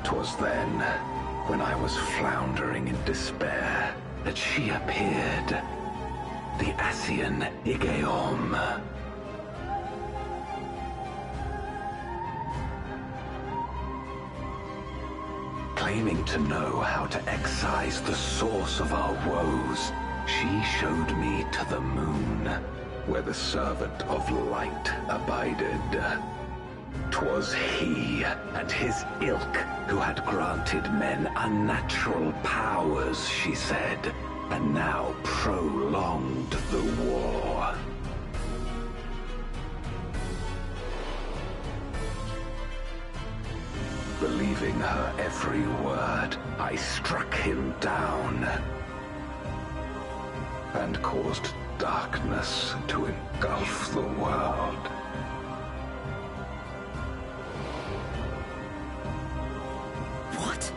'Twas then, when I was floundering in despair, that she appeared. The Ascian Igeom. Claiming to know how to excise the source of our woes, she showed me to the moon, where the servant of light abided. 'Twas he and his ilk who had granted men unnatural powers, she said, and now prolonged the war. Believing her every word, I struck him down and caused darkness to engulf the world. What?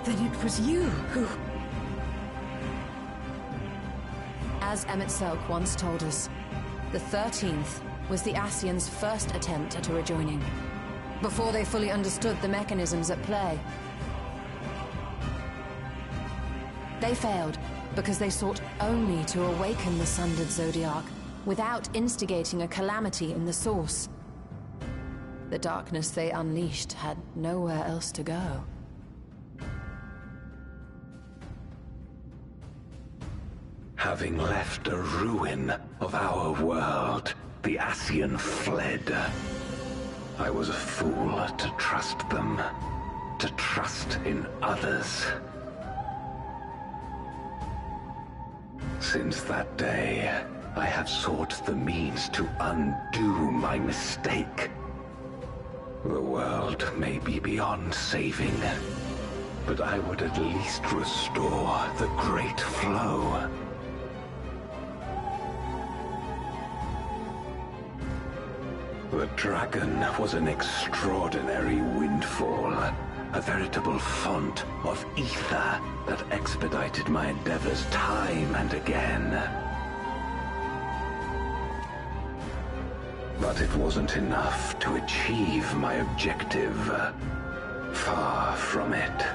Then it was you who... As Emet-Selch once told us, the 13th was the Ascians' first attempt at a rejoining, before they fully understood the mechanisms at play. They failed because they sought only to awaken the sundered Zodiac without instigating a calamity in the source. The darkness they unleashed had nowhere else to go. Having left a ruin of our world, the Ascian fled. I was a fool to trust them, to trust in others. Since that day, I have sought the means to undo my mistake. The world may be beyond saving, but I would at least restore the Great Flow. The dragon was an extraordinary windfall, a veritable font of ether that expedited my endeavors time and again. But it wasn't enough to achieve my objective. Far from it.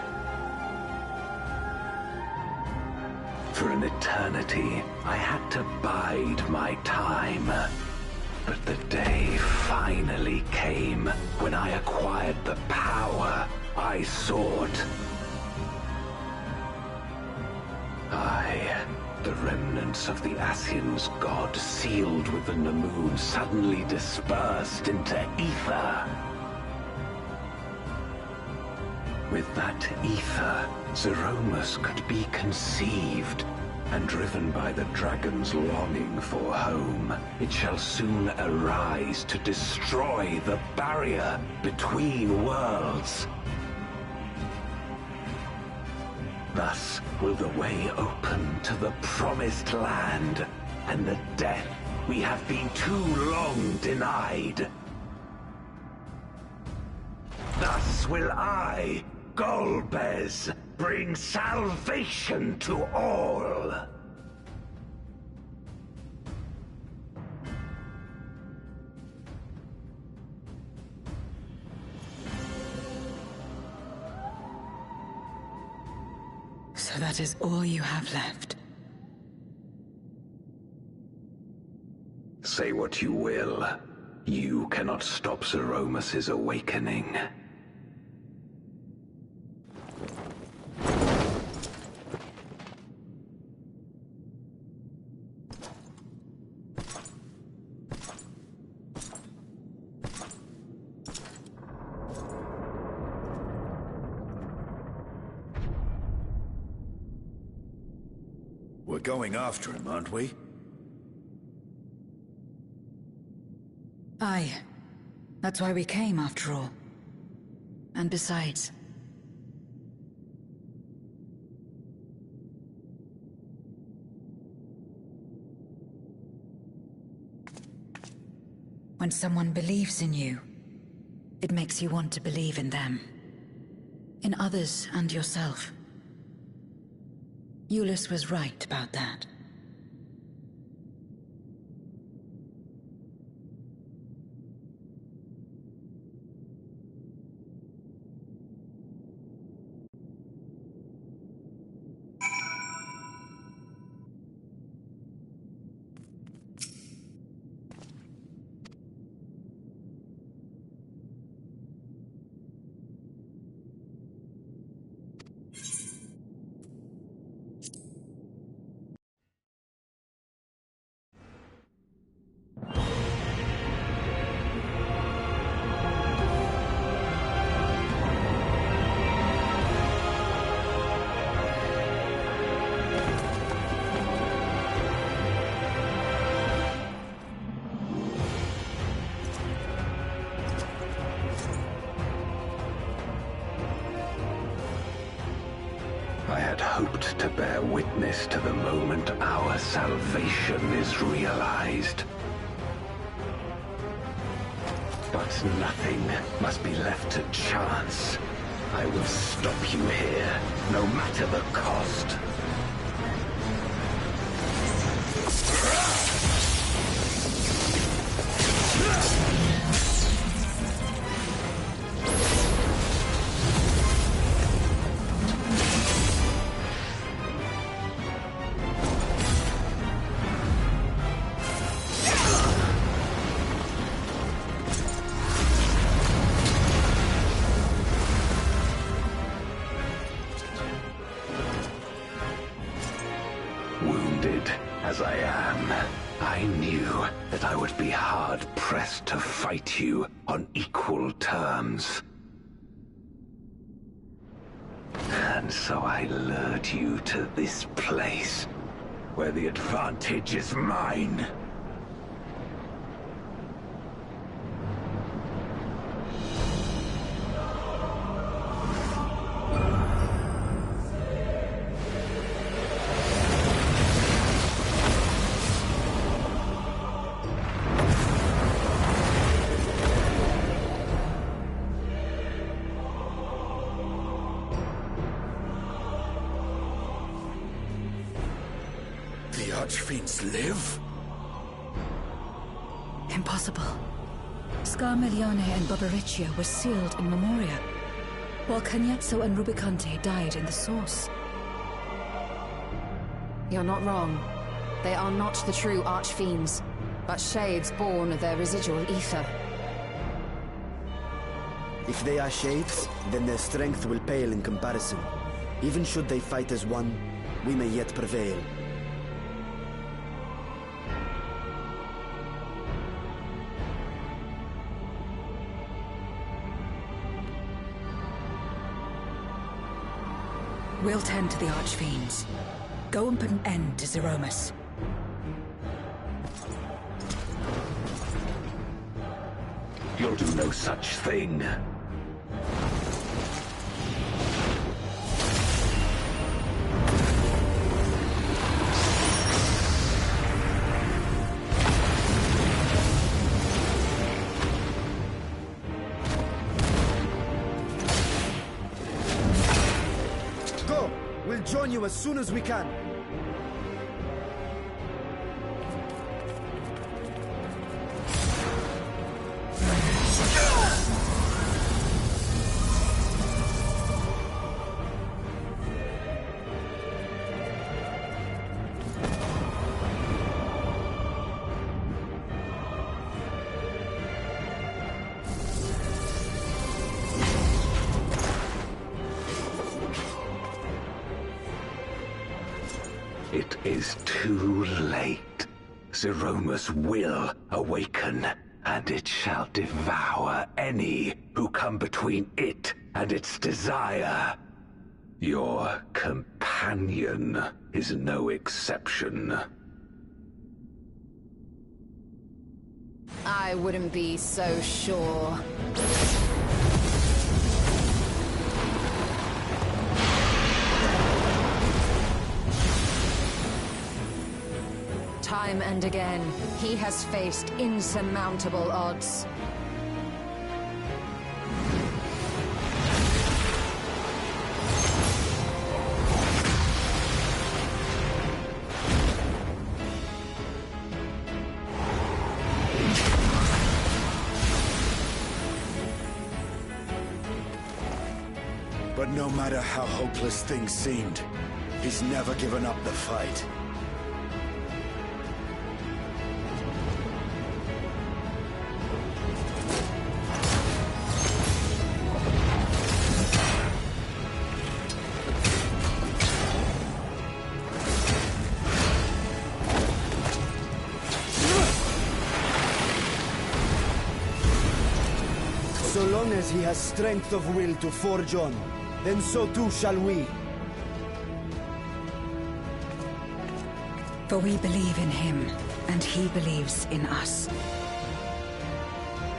For an eternity, I had to bide my time. But the day finally came when I acquired the power I sought. The remnants of the Ascian's god sealed within the moon suddenly dispersed into ether. With that ether, Zeromus could be conceived, and driven by the dragon's longing for home, it shall soon arise to destroy the barrier between worlds. Thus will the way open to the promised land, and the death we have been too long denied. Thus will I, Golbez, bring salvation to all. So that is all you have left. Say what you will. You cannot stop Zeromus's awakening. We're going after him, aren't we? Aye. That's why we came, after all. And besides... when someone believes in you, it makes you want to believe in them. In others and yourself. Euless was right about that. I had hoped to bear witness to the moment our salvation is realized. But nothing must be left to chance. I will stop you here, no matter the cost. Wounded as I am, I knew that I would be hard-pressed to fight you on equal terms. And so I lured you to this place, where the advantage is mine. The Archfiends live? Impossible. Scarmiglione and Barbariccia were sealed in Memoria, while Cagnazzo and Rubicante died in the Source. You're not wrong. They are not the true Archfiends, but shades born of their residual ether. If they are shades, then their strength will pale in comparison. Even should they fight as one, we may yet prevail. We'll tend to the Archfiends. Go and put an end to Zeromus. You'll do no such thing. Go! We'll join you as soon as we can. It is too late. Zeromus will awaken, and it shall devour any who come between it and its desire. Your companion is no exception. I wouldn't be so sure. Time and again, he has faced insurmountable odds. But no matter how hopeless things seemed, he's never given up the fight. So long as he has strength of will to forge on, then so too shall we. For we believe in him, and he believes in us.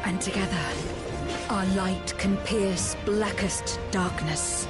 And together, our light can pierce blackest darkness.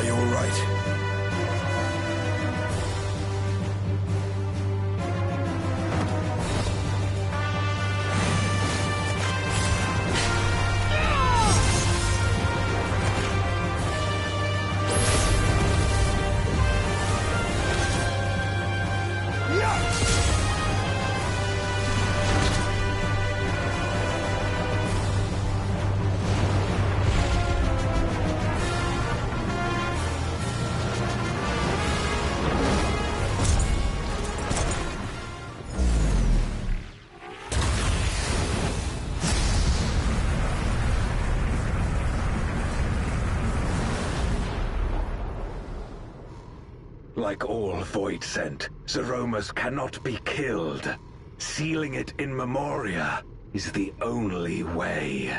Are you all right? Like all Void Sent, Zeromus cannot be killed. Sealing it in Memoria is the only way.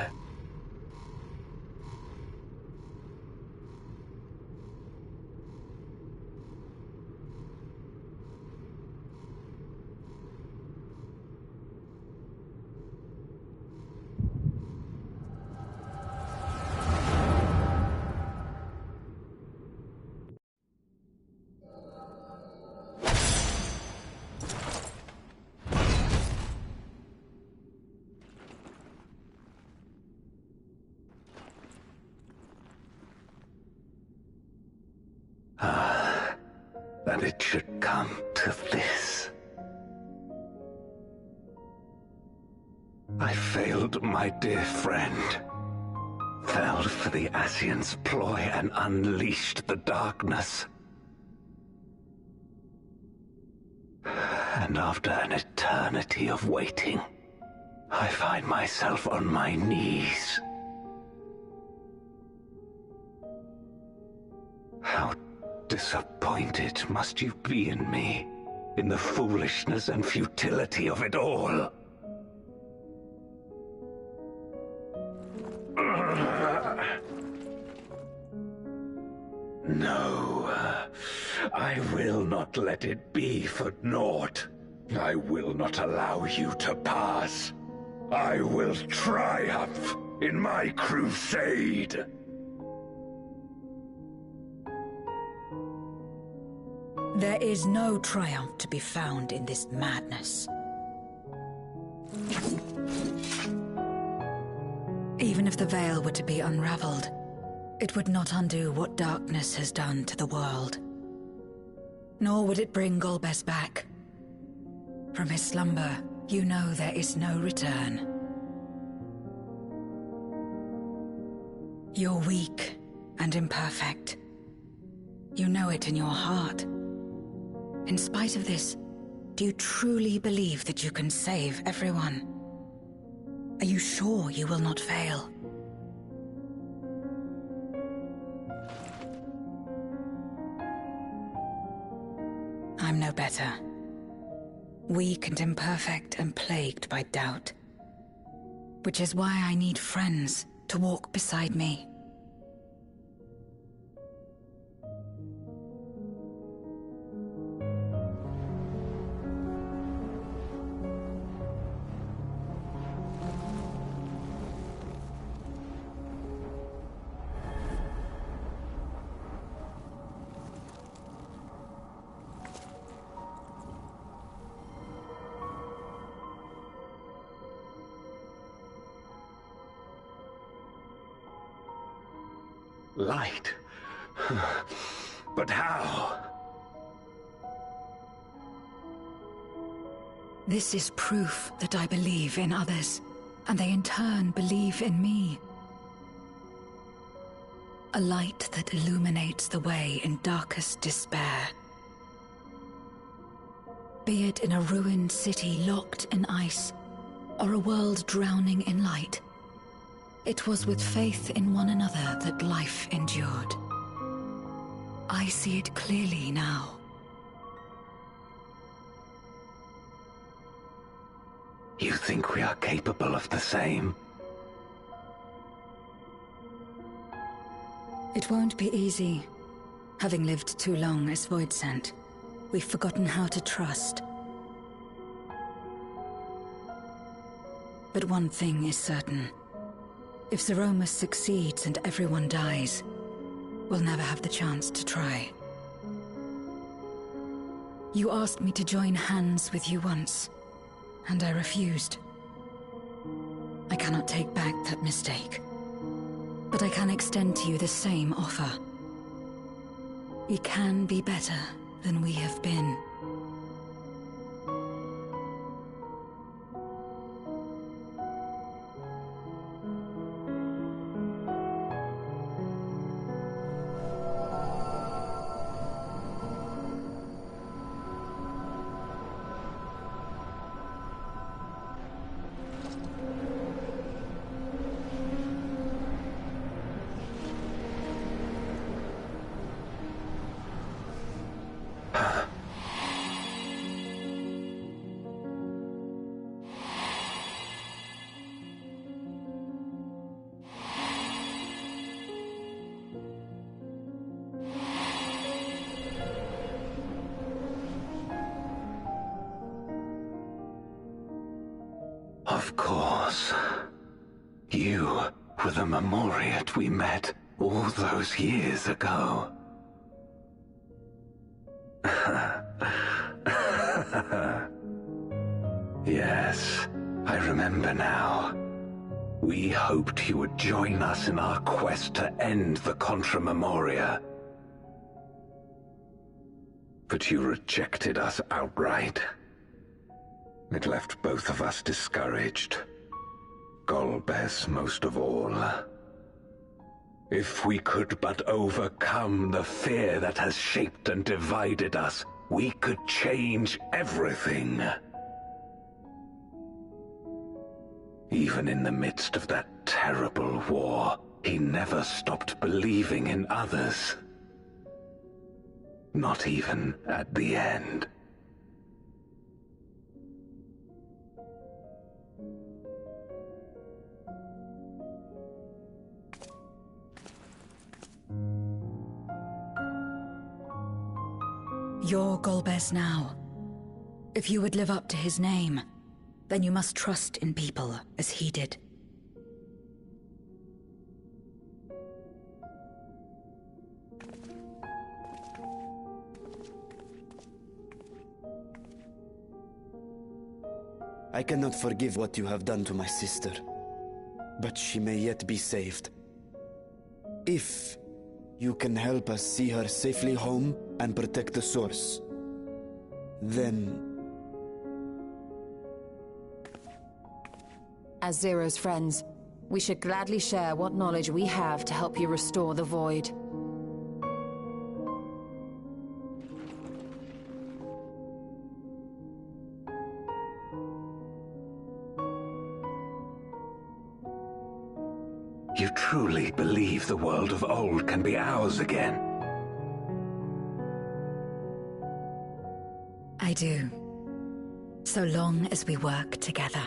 That it should come to this. I failed my dear friend. Fell for the Ascian's ploy and unleashed the darkness. And after an eternity of waiting, I find myself on my knees. How disappointed must you be in me, in the foolishness and futility of it all. No, I will not let it be for naught. I will not allow you to pass. I will triumph in my crusade. There is no triumph to be found in this madness. Even if the veil were to be unraveled, it would not undo what darkness has done to the world. Nor would it bring Golbez back. From his slumber, you know there is no return. You're weak and imperfect. You know it in your heart. In spite of this, do you truly believe that you can save everyone? Are you sure you will not fail? I'm no better. Weak and imperfect and plagued by doubt. Which is why I need friends to walk beside me. Light? But how? This is proof that I believe in others, and they in turn believe in me. A light that illuminates the way in darkest despair. Be it in a ruined city locked in ice, or a world drowning in light. It was with faith in one another that life endured. I see it clearly now. You think we are capable of the same? It won't be easy. Having lived too long as Void Sent, we've forgotten how to trust. But one thing is certain. If Zeromus succeeds and everyone dies, will never have the chance to try. You asked me to join hands with you once, and I refused. I cannot take back that mistake, but I can extend to you the same offer. We can be better than we have been. Of course. You were the Memoriat we met all those years ago. Yes, I remember now. We hoped you would join us in our quest to end the Contra Memoria. But you rejected us outright. It left both of us discouraged. Golbez most of all. If we could but overcome the fear that has shaped and divided us, we could change everything. Even in the midst of that terrible war, he never stopped believing in others. Not even at the end. You're Golbez now. If you would live up to his name, then you must trust in people as he did. I cannot forgive what you have done to my sister, but she may yet be saved. If you can help us see her safely home and protect the source, then... As Zero's friends, we should gladly share what knowledge we have to help you restore the Void. You truly believe the world of old can be ours again? I do. So long as we work together.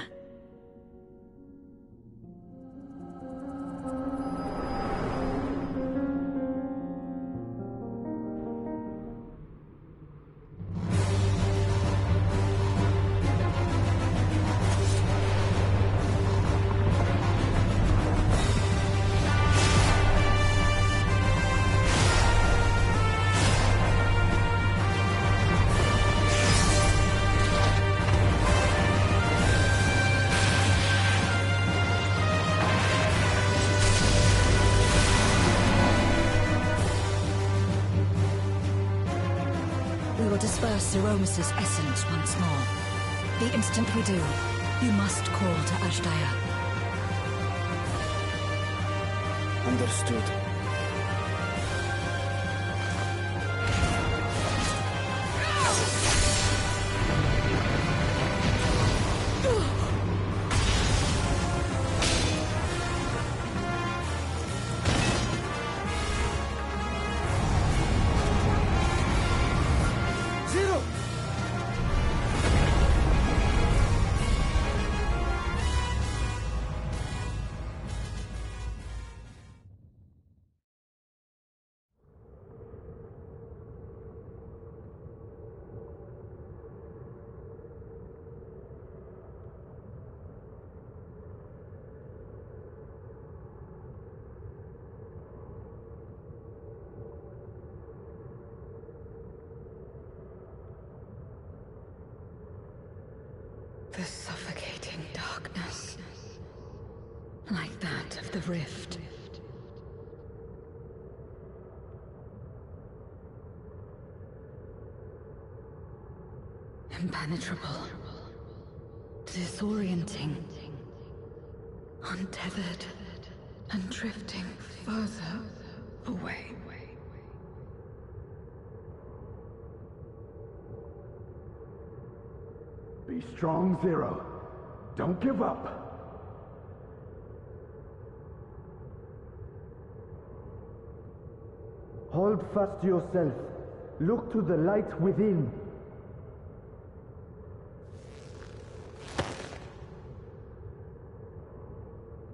We will disperse Zeromus's essence once more. The instant we do, you must call to Ashdaya. Understood. rift. Impenetrable. Disorienting. Untethered. And drifting further away. Be strong, Zero. Don't give up. Hold fast to yourself. Look to the light within.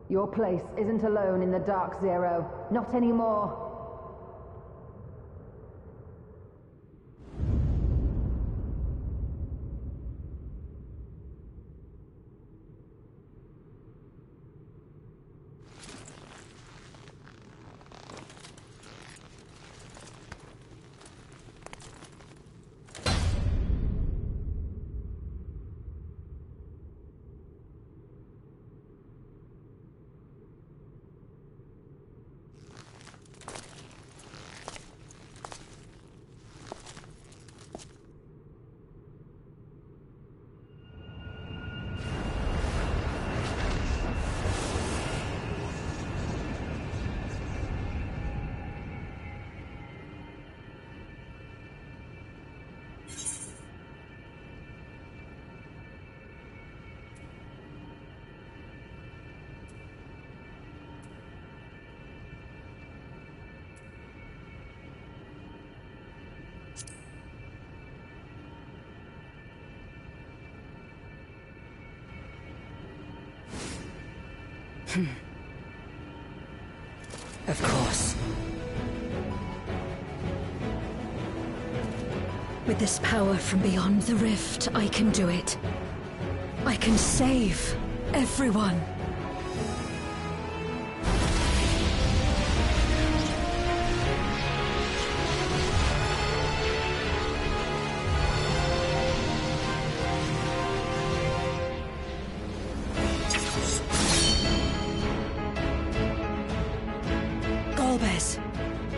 Your place isn't alone in the dark, Zero. Not anymore. Of course. With this power from beyond the rift, I can do it. I can save everyone.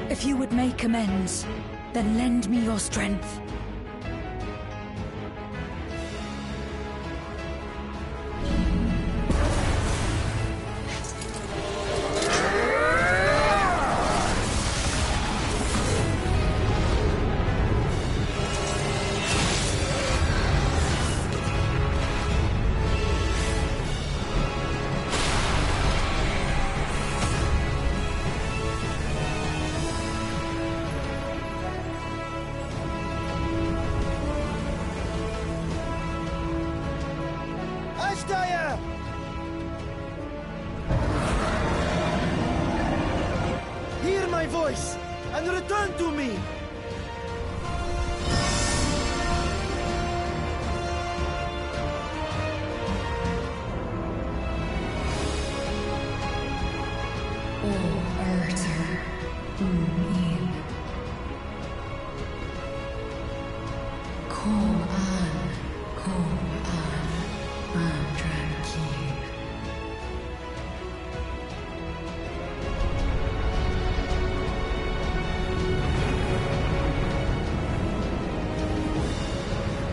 If you would make amends, then lend me your strength. Hear my voice and return to me!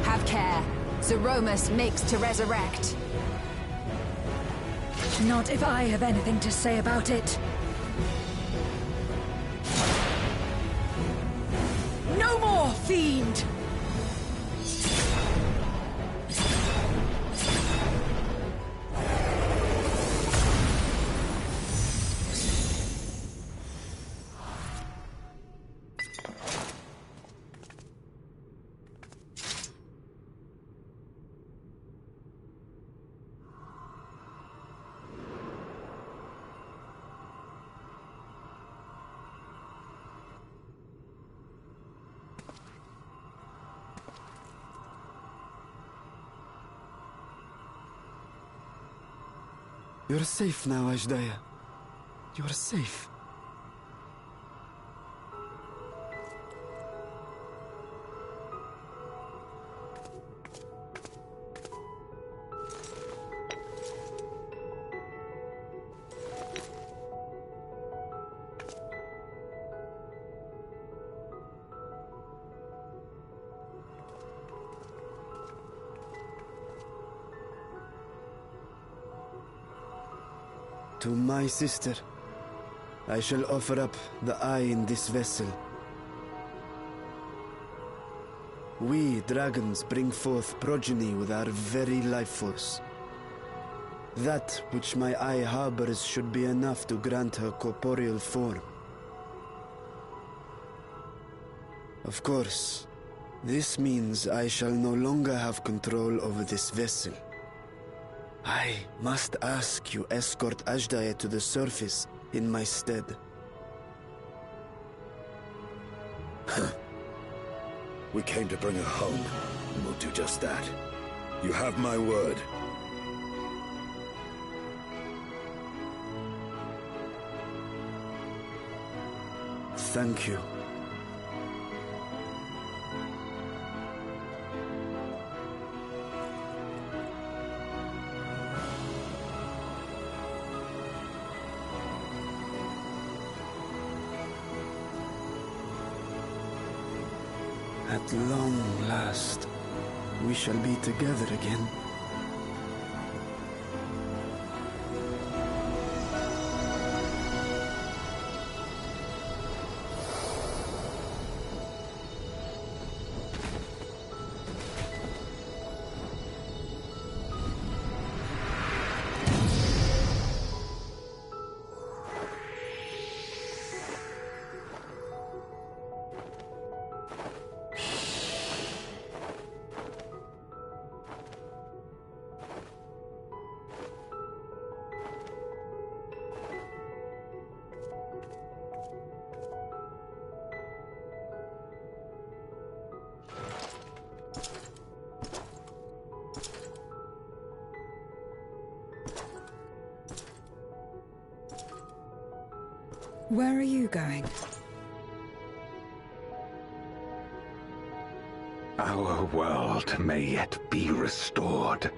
Have care. Zeromus makes to resurrect. Not if I have anything to say about it. No more, fiend! You're safe now, Ashdaya. You're safe. To my sister, I shall offer up the eye in this vessel. We, dragons, bring forth progeny with our very life force. That which my eye harbors should be enough to grant her corporeal form. Of course, this means I shall no longer have control over this vessel. I must ask you escort Ajdaye to the surface in my stead. We came to bring her home, and we'll do just that. You have my word. Thank you. At long last, we shall be together again. Where are you going? Our world may yet be restored.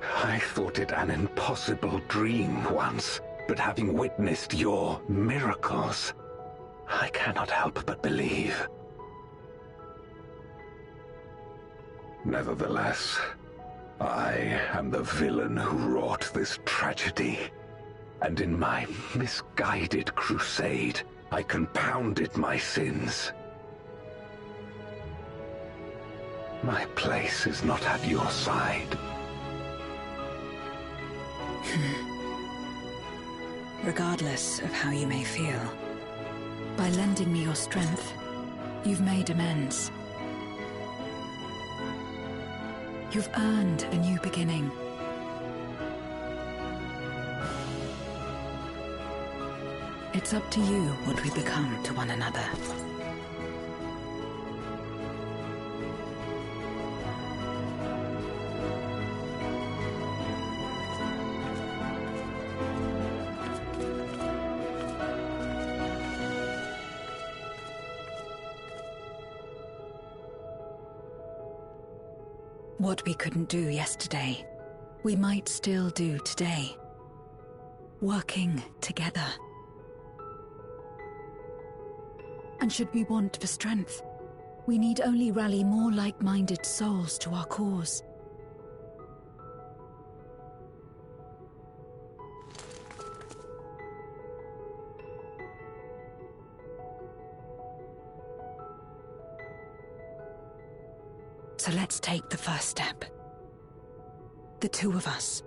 I thought it an impossible dream once, but having witnessed your miracles, I cannot help but believe. Nevertheless, I am the villain who wrought this tragedy. And in my misguided crusade, I compounded my sins. My place is not at your side. Regardless of how you may feel, by lending me your strength, you've made amends. You've earned a new beginning. It's up to you what we become to one another. What we couldn't do yesterday, we might still do today. Working together. And should we want for strength, we need only rally more like-minded souls to our cause. So let's take the first step. The two of us.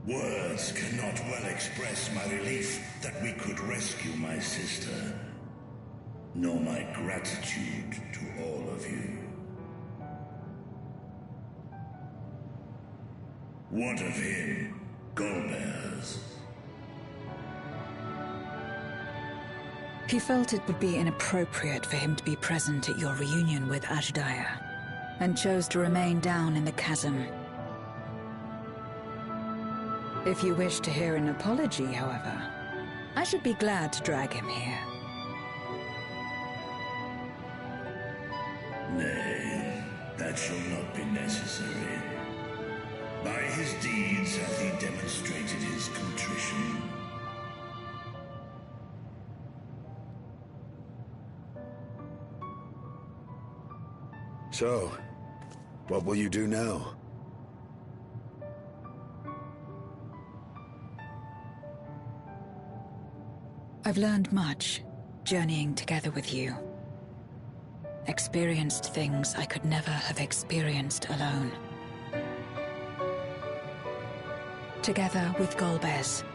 Words cannot well express my relief that we could rescue my sister, nor my gratitude to all of you. What of him, Golbears? He felt it would be inappropriate for him to be present at your reunion with Ajdaya, and chose to remain down in the chasm. If you wish to hear an apology, however, I should be glad to drag him here. Nay, that shall not be necessary. By his deeds hath he demonstrated his contrition. So, what will you do now? I've learned much, journeying together with you. Experienced things I could never have experienced alone. Together with Golbez,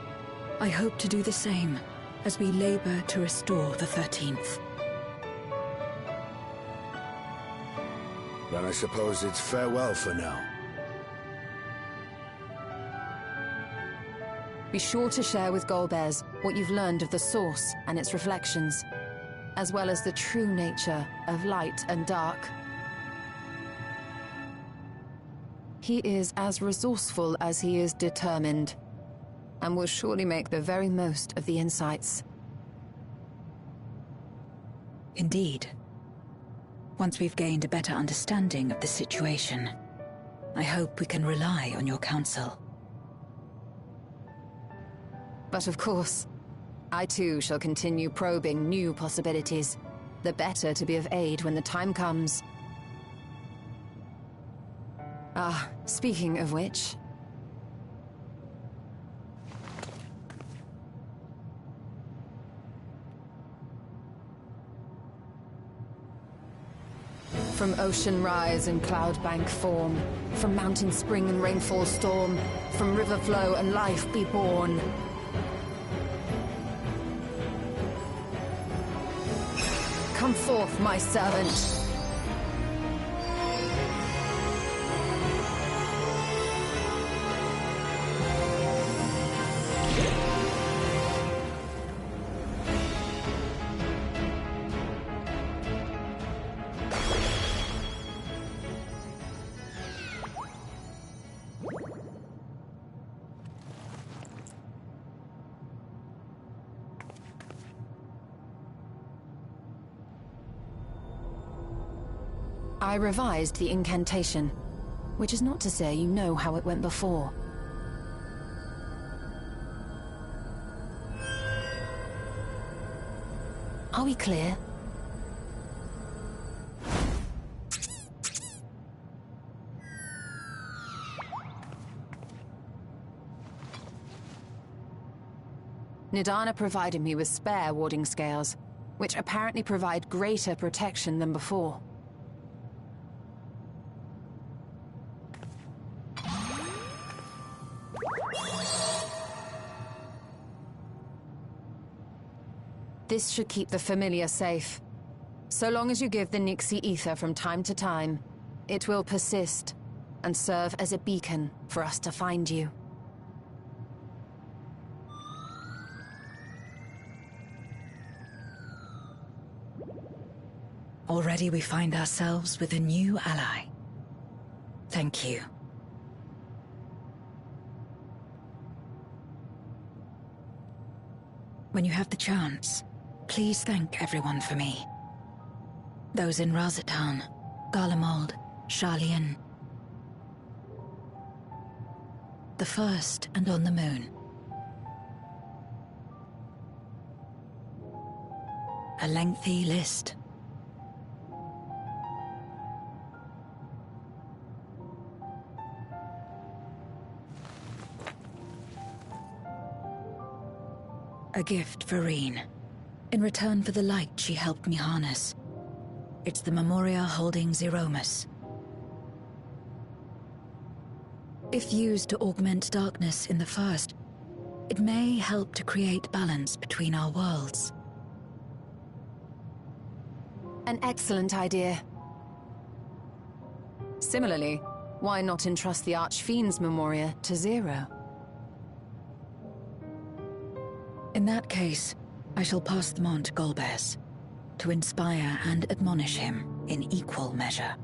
I hope to do the same as we labor to restore the 13th. Then I suppose it's farewell for now. Be sure to share with Golbez what you've learned of the Source and its reflections, as well as the true nature of light and dark. He is as resourceful as he is determined, and will surely make the very most of the insights. Indeed. Once we've gained a better understanding of the situation, I hope we can rely on your counsel. But of course, I too shall continue probing new possibilities, the better to be of aid when the time comes. Ah, speaking of which... From ocean rise and cloud bank form, from mountain spring and rainfall storm, from river flow and life be born. Come forth, my servant. I revised the incantation, which is not to say you know how it went before. Are we clear? Nidana provided me with spare warding scales, which apparently provide greater protection than before. This should keep the familiar safe. So long as you give the Nixie ether from time to time, it will persist and serve as a beacon for us to find you. Already we find ourselves with a new ally. Thank you. When you have the chance, please thank everyone for me. Those in Razatan, Garlemald, Sharlayan. The first and on the moon. A lengthy list. A gift for Reen, in return for the light she helped me harness. It's the Memoria holding Zeromus. If used to augment darkness in the first, it may help to create balance between our worlds. An excellent idea. Similarly, why not entrust the Archfiend's Memoria to Zero? In that case, I shall pass them on to Golbez, to inspire and admonish him in equal measure.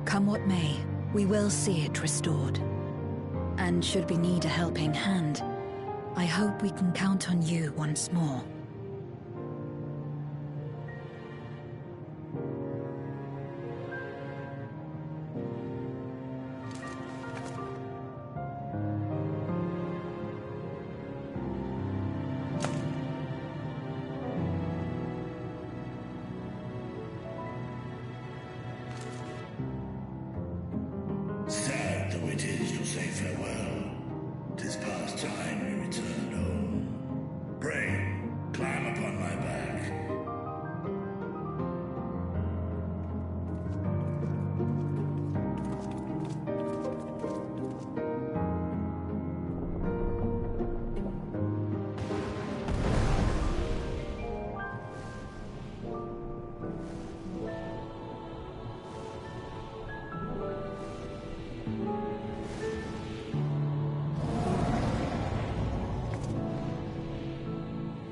Come what may, we will see it restored. And should we need a helping hand, I hope we can count on you once more. Sad though it is to say farewell, 'tis past time we returned home. Pray, climb upon my back.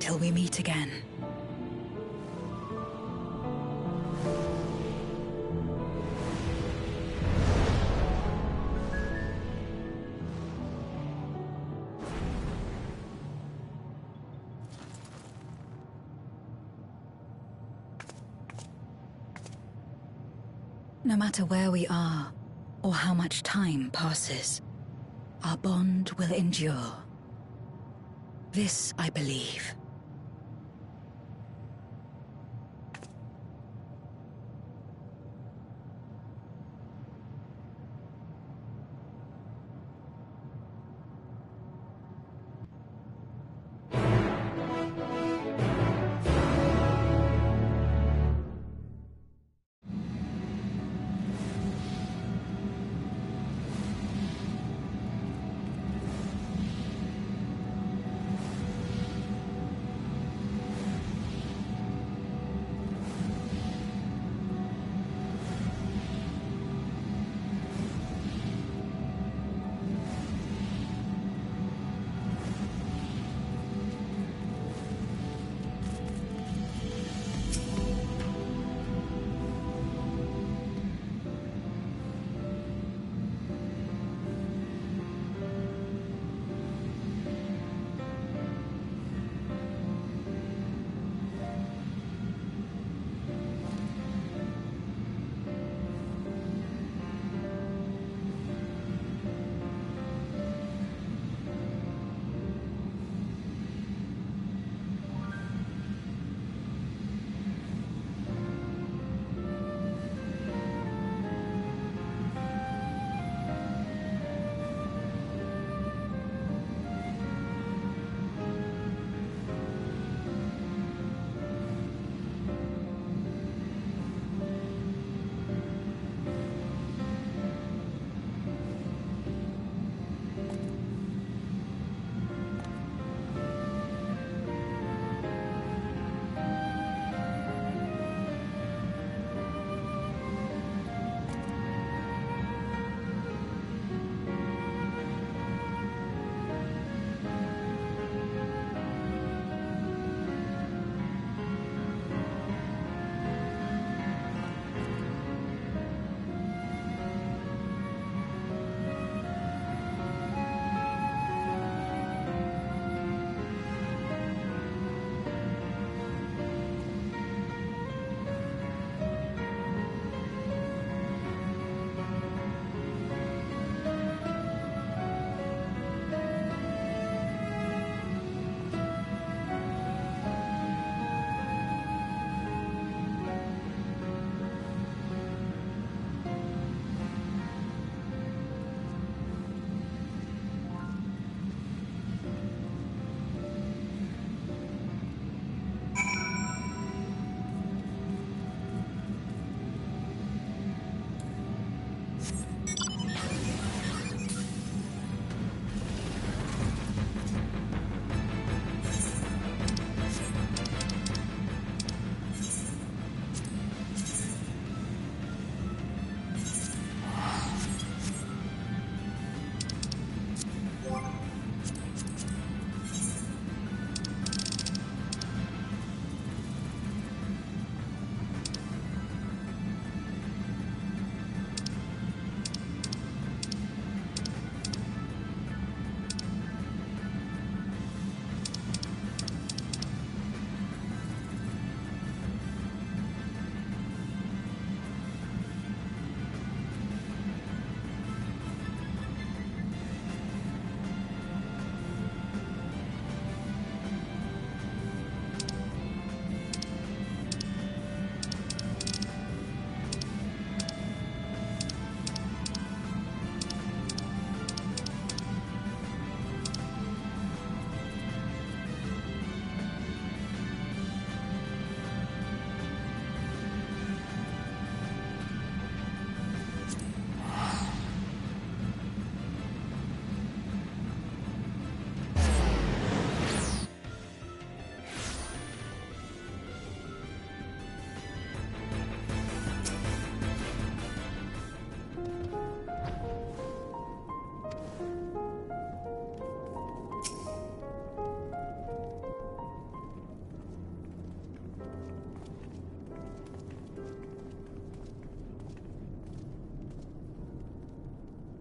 Till we meet again. No matter where we are, or how much time passes, our bond will endure. This I believe.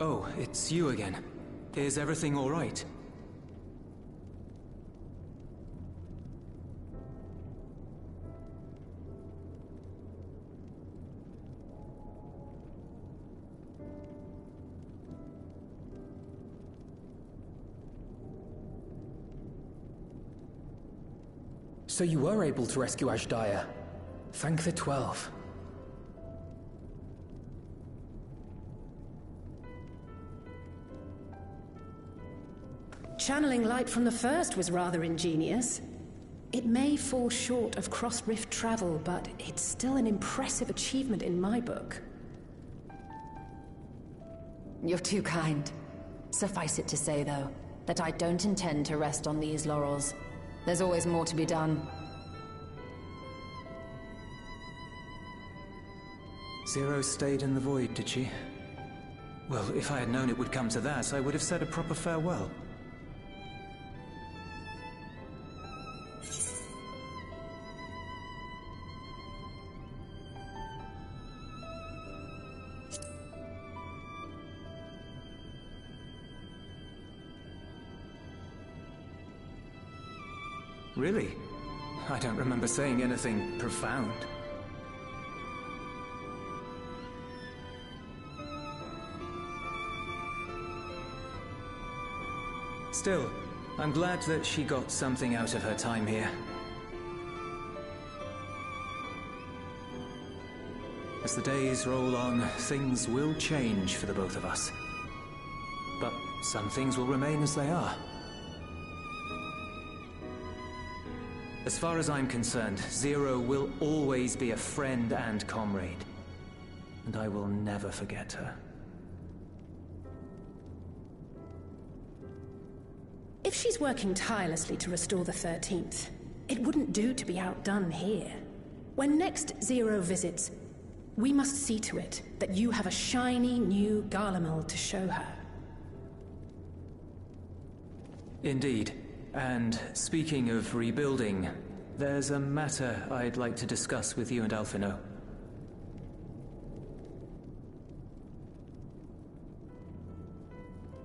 Oh, it's you again. Is everything all right? So you were able to rescue Ashdaya. Thank the 12. Channeling light from the first was rather ingenious. It may fall short of cross-rift travel, but it's still an impressive achievement in my book. You're too kind. Suffice it to say, though, that I don't intend to rest on these laurels. There's always more to be done. Zero stayed in the void, did she? Well, if I had known it would come to that, I would have said a proper farewell. Really? I don't remember saying anything profound. Still, I'm glad that she got something out of her time here. As the days roll on, things will change for the both of us. But some things will remain as they are. As far as I'm concerned, Zero will always be a friend and comrade. And I will never forget her. If she's working tirelessly to restore the 13th, it wouldn't do to be outdone here. When next Zero visits, we must see to it that you have a shiny new Garlemald to show her. Indeed. And speaking of rebuilding, there's a matter I'd like to discuss with you and Alphino.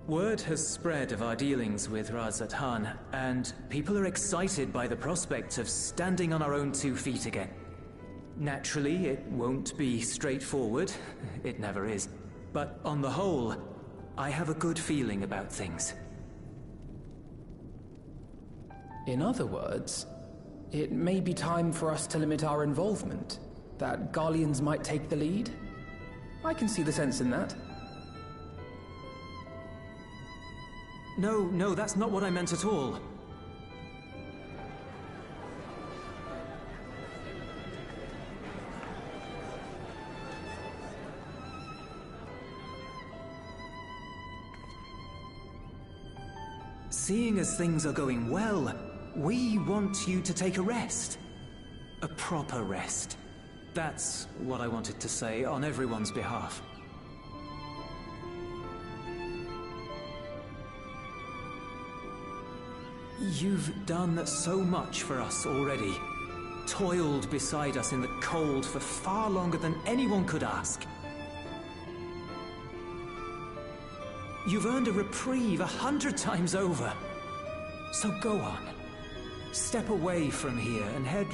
Word has spread of our dealings with Razat Han, and people are excited by the prospect of standing on our own 2 feet again. Naturally, it won't be straightforward. It never is. But on the whole, I have a good feeling about things. In other words, it may be time for us to limit our involvement, that Garleans might take the lead. I can see the sense in that. No, that's not what I meant at all. Seeing as things are going well, we want you to take a rest. A proper rest. That's what I wanted to say on everyone's behalf. You've done so much for us already. Toiled beside us in the cold for far longer than anyone could ask. You've earned a reprieve 100 times over. So go on. Step away from here and head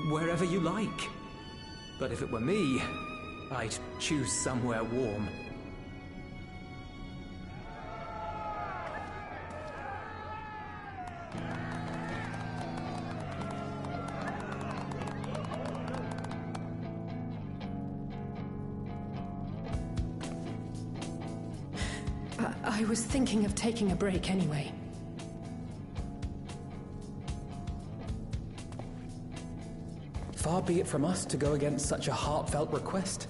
wherever you like. But if it were me, I'd choose somewhere warm. I was thinking of taking a break anyway. Far be it from us to go against such a heartfelt request.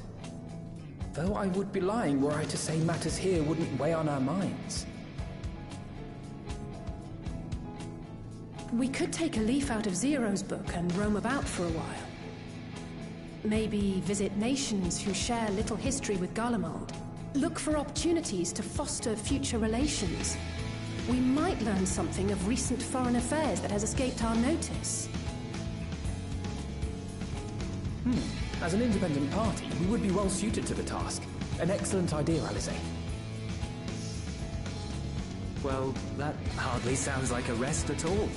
Though I would be lying were I to say matters here wouldn't weigh on our minds. We could take a leaf out of Zero's book and roam about for a while. Maybe visit nations who share little history with Garlemald. Look for opportunities to foster future relations. We might learn something of recent foreign affairs that has escaped our notice. As an independent party, we would be well suited to the task. An excellent idea, Alize. Well, that hardly sounds like a rest at all.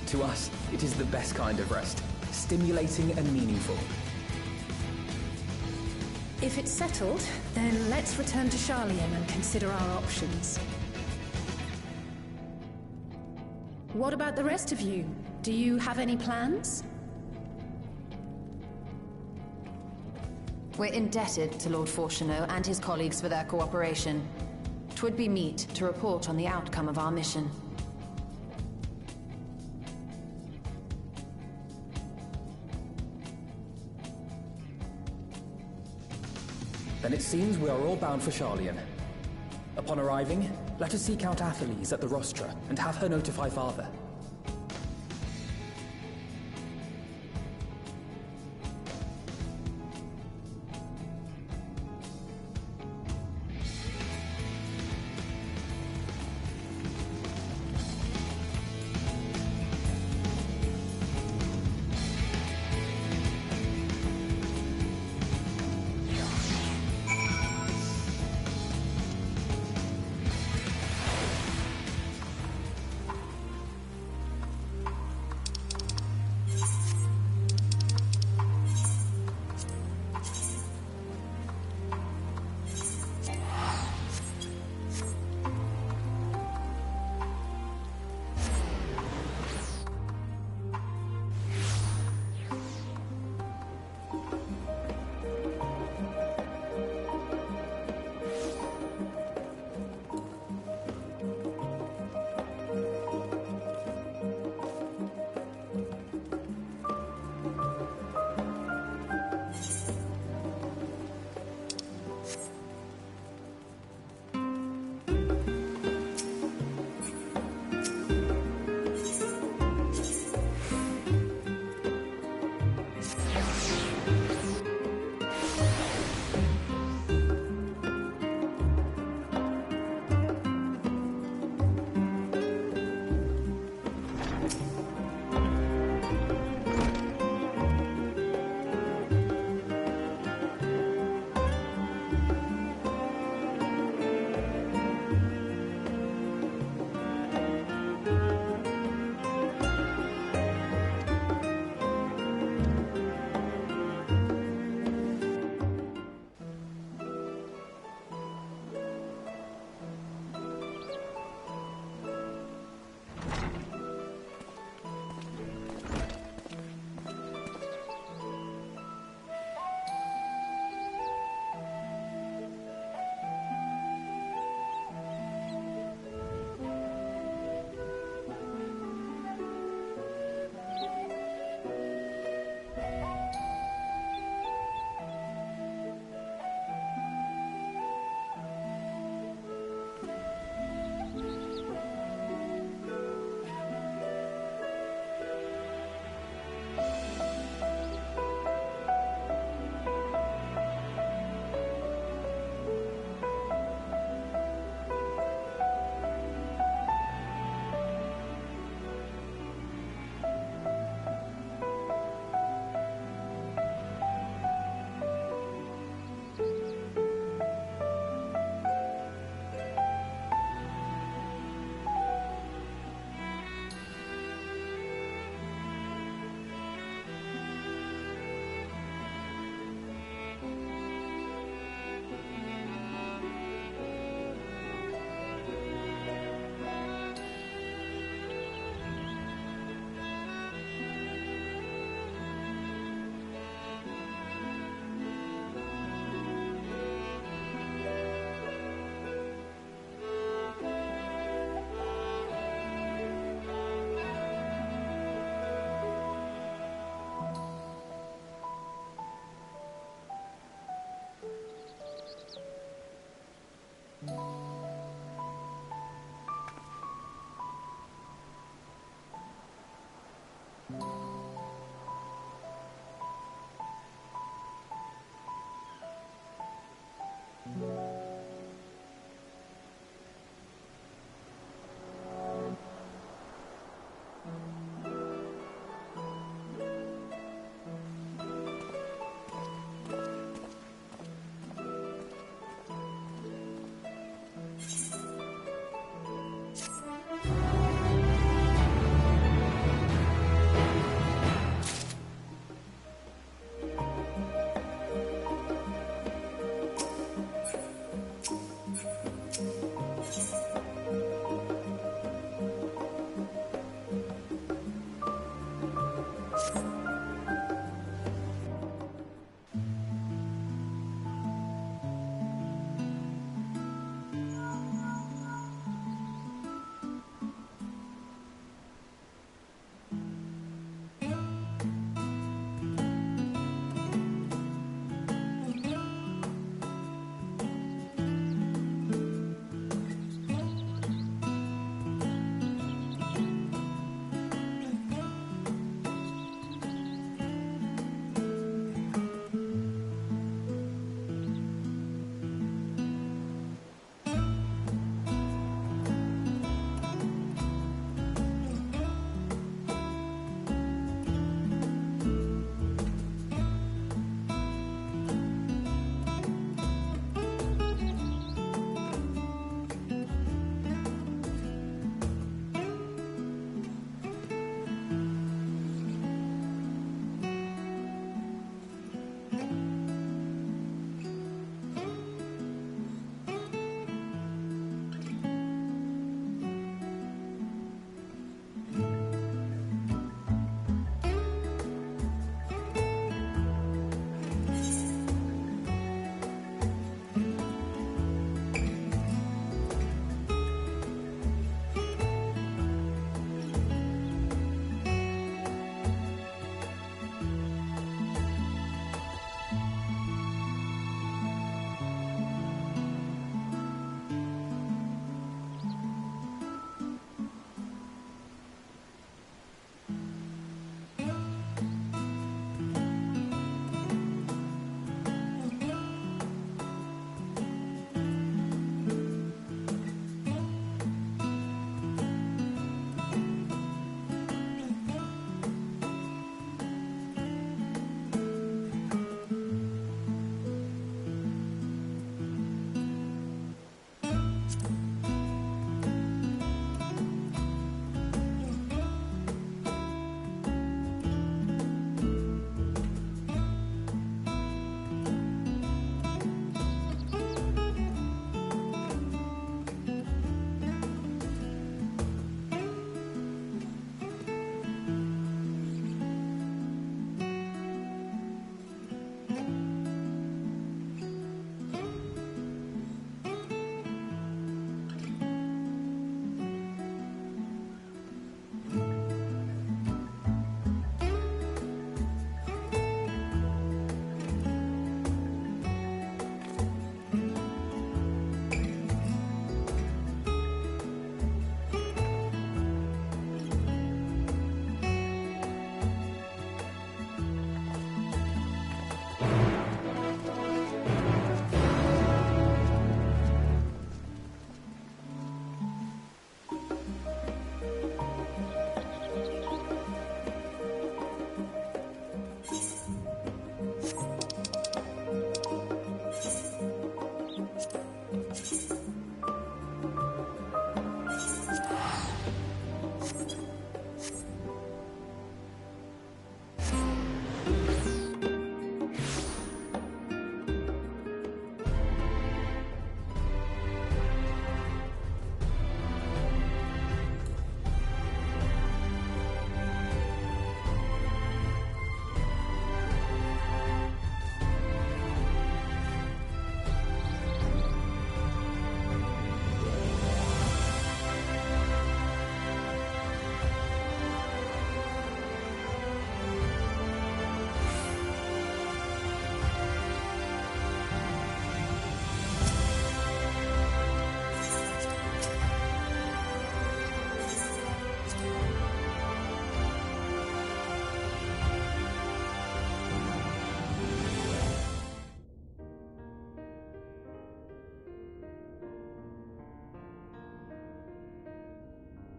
To us, it is the best kind of rest. Stimulating and meaningful. If it's settled, then let's return to Charlian and consider our options. What about the rest of you? Do you have any plans? We're indebted to Lord Fortuneau and his colleagues for their cooperation. 'Twould be meet to report on the outcome of our mission. Then it seems we are all bound for Charlian. Upon arriving, let us seek out Athelise at the rostra and have her notify Father.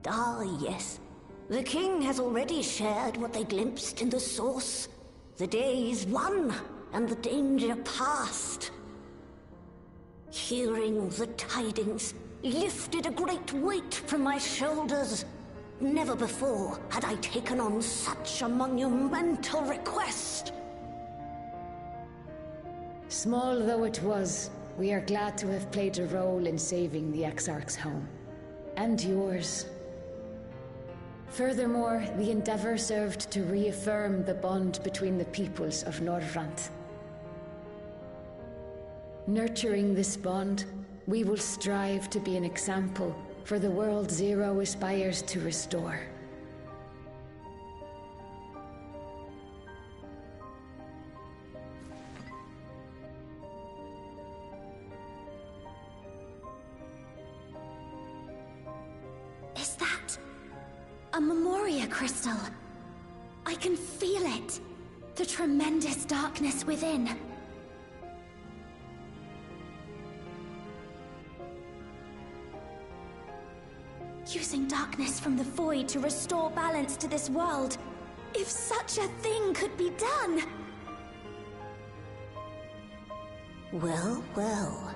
Ah, yes. The king has already shared what they glimpsed in the source. The day is won, and the danger past. Hearing the tidings lifted a great weight from my shoulders. Never before had I taken on such a monumental request. Small though it was, we are glad to have played a role in saving the Exarch's home. And yours. Furthermore, the endeavor served to reaffirm the bond between the peoples of Norvrant. Nurturing this bond, we will strive to be an example for the world Zero aspires to restore. Is that a Memoria crystal? I can feel it. The tremendous darkness within. Using darkness from the void to restore balance to this world. If such a thing could be done! Well, well.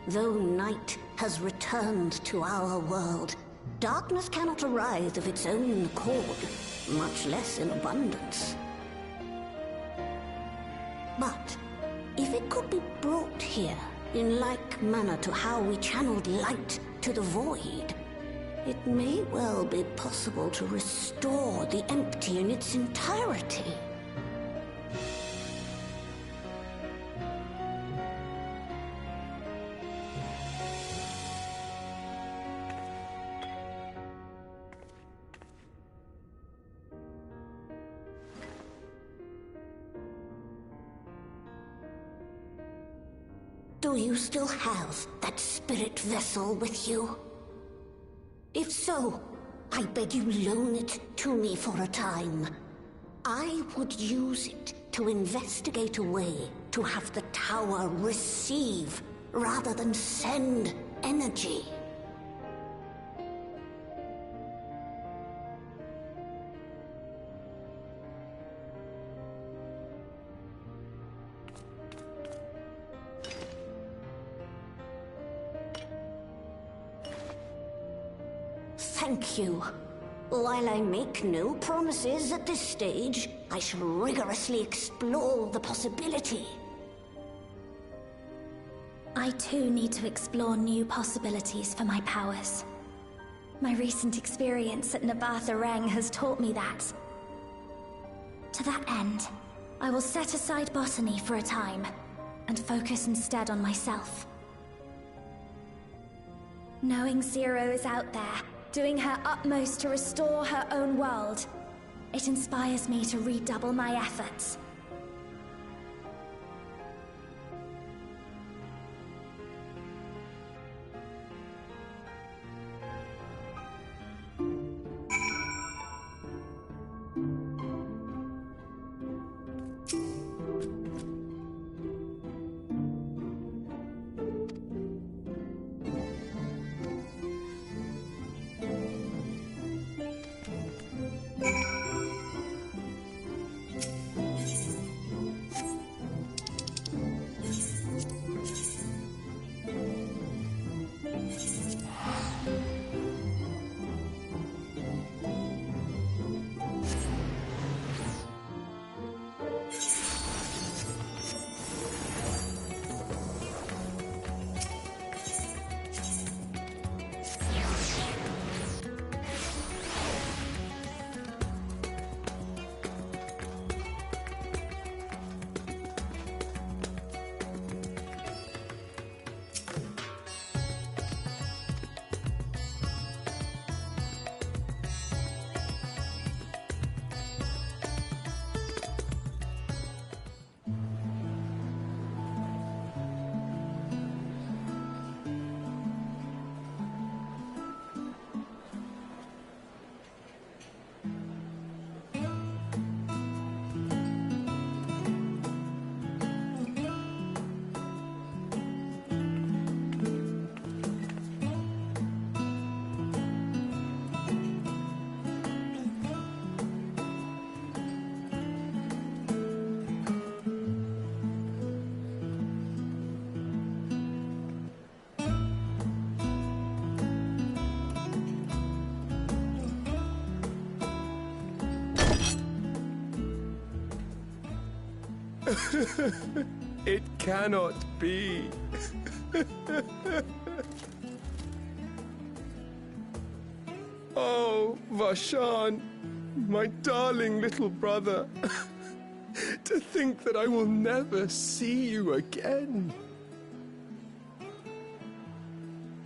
Though night has returned to our world, darkness cannot arise of its own accord, much less in abundance. But if it could be brought here, in like manner to how we channeled light to the void, it may well be possible to restore the empty in its entirety. Do you still have that spirit vessel with you? If so, I beg you loan it to me for a time. I would use it to investigate a way to have the tower receive rather than send energy. Thank you. While I make no promises at this stage, I shall rigorously explore the possibility. I too need to explore new possibilities for my powers. My recent experience at Nabatha Reng has taught me that. To that end, I will set aside botany for a time, and focus instead on myself. Knowing Zero is out there, doing her utmost to restore her own world, it inspires me to redouble my efforts. It cannot be. Oh, Vashan, my darling little brother. To think that I will never see you again.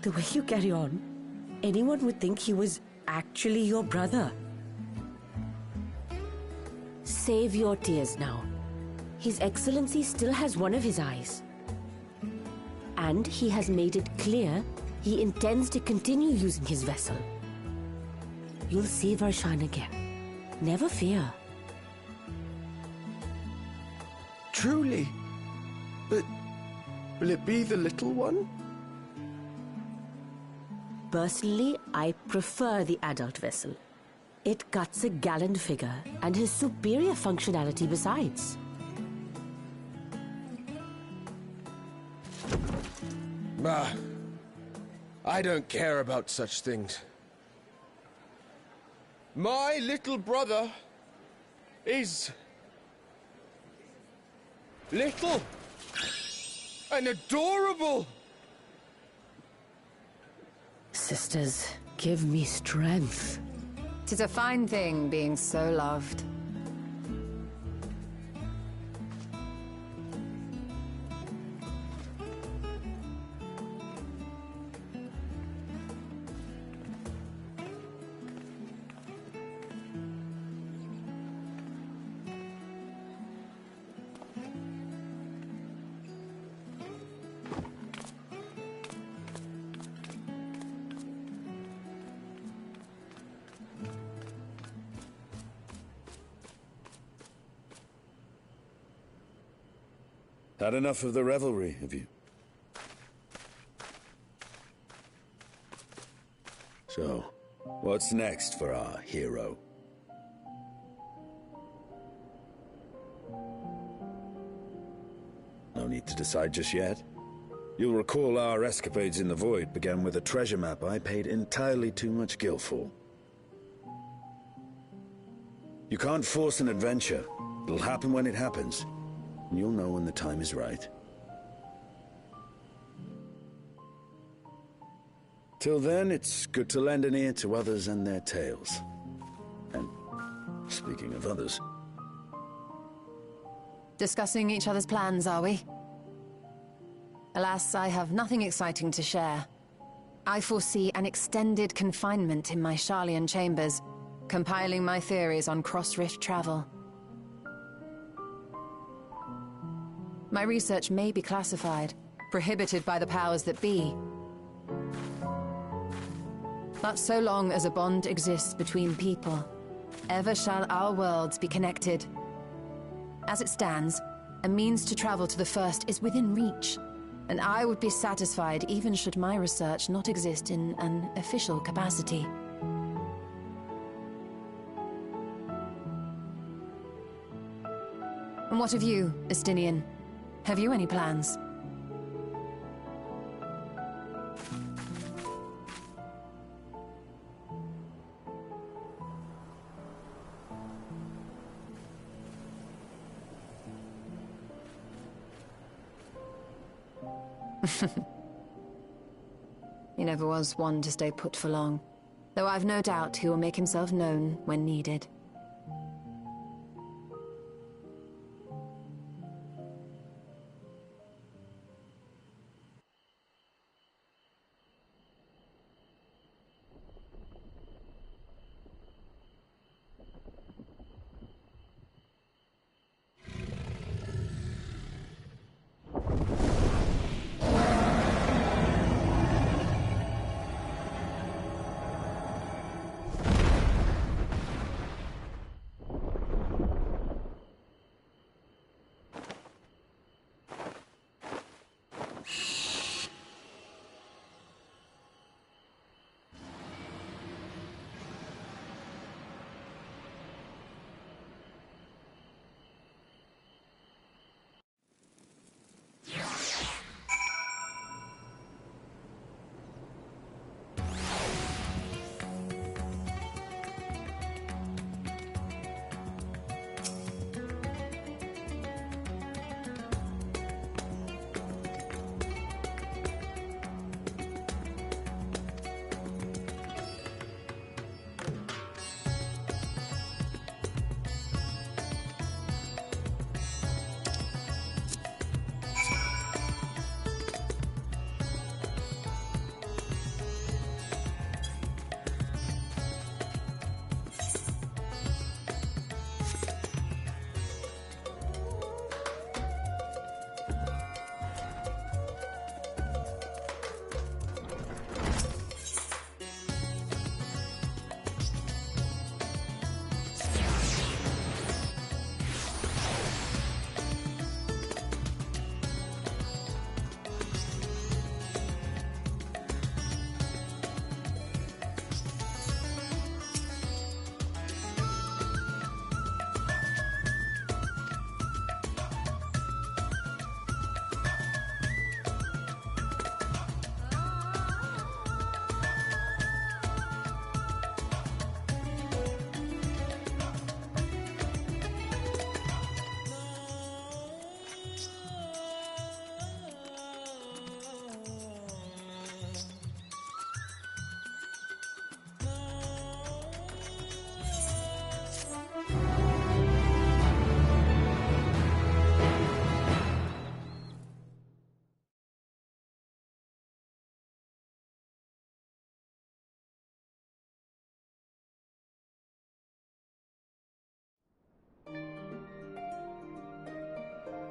The way you carry on, anyone would think he was actually your brother. Save your tears now. His Excellency still has one of his eyes. And he has made it clear he intends to continue using his vessel. You'll see Varshan again. Never fear. Truly? But will it be the little one? Personally, I prefer the adult vessel. It cuts a gallant figure and has superior functionality besides. Bah, I don't care about such things. My little brother is little and adorable. Sisters, give me strength. 'Tis a fine thing being so loved. Had enough of the revelry, have you? So, what's next for our hero? No need to decide just yet. You'll recall our escapades in the Void began with a treasure map I paid entirely too much gil for. You can't force an adventure. It'll happen when it happens. And you'll know when the time is right. Till then, it's good to lend an ear to others and their tales. And speaking of others... Discussing each other's plans, are we? Alas, I have nothing exciting to share. I foresee an extended confinement in my Sharlayan chambers, compiling my theories on cross-rift travel. My research may be classified, prohibited by the powers that be. But so long as a bond exists between people, ever shall our worlds be connected. As it stands, a means to travel to the First is within reach, and I would be satisfied even should my research not exist in an official capacity. And what of you, Estinian? Have you any plans? He never was one to stay put for long, though I've no doubt he will make himself known when needed.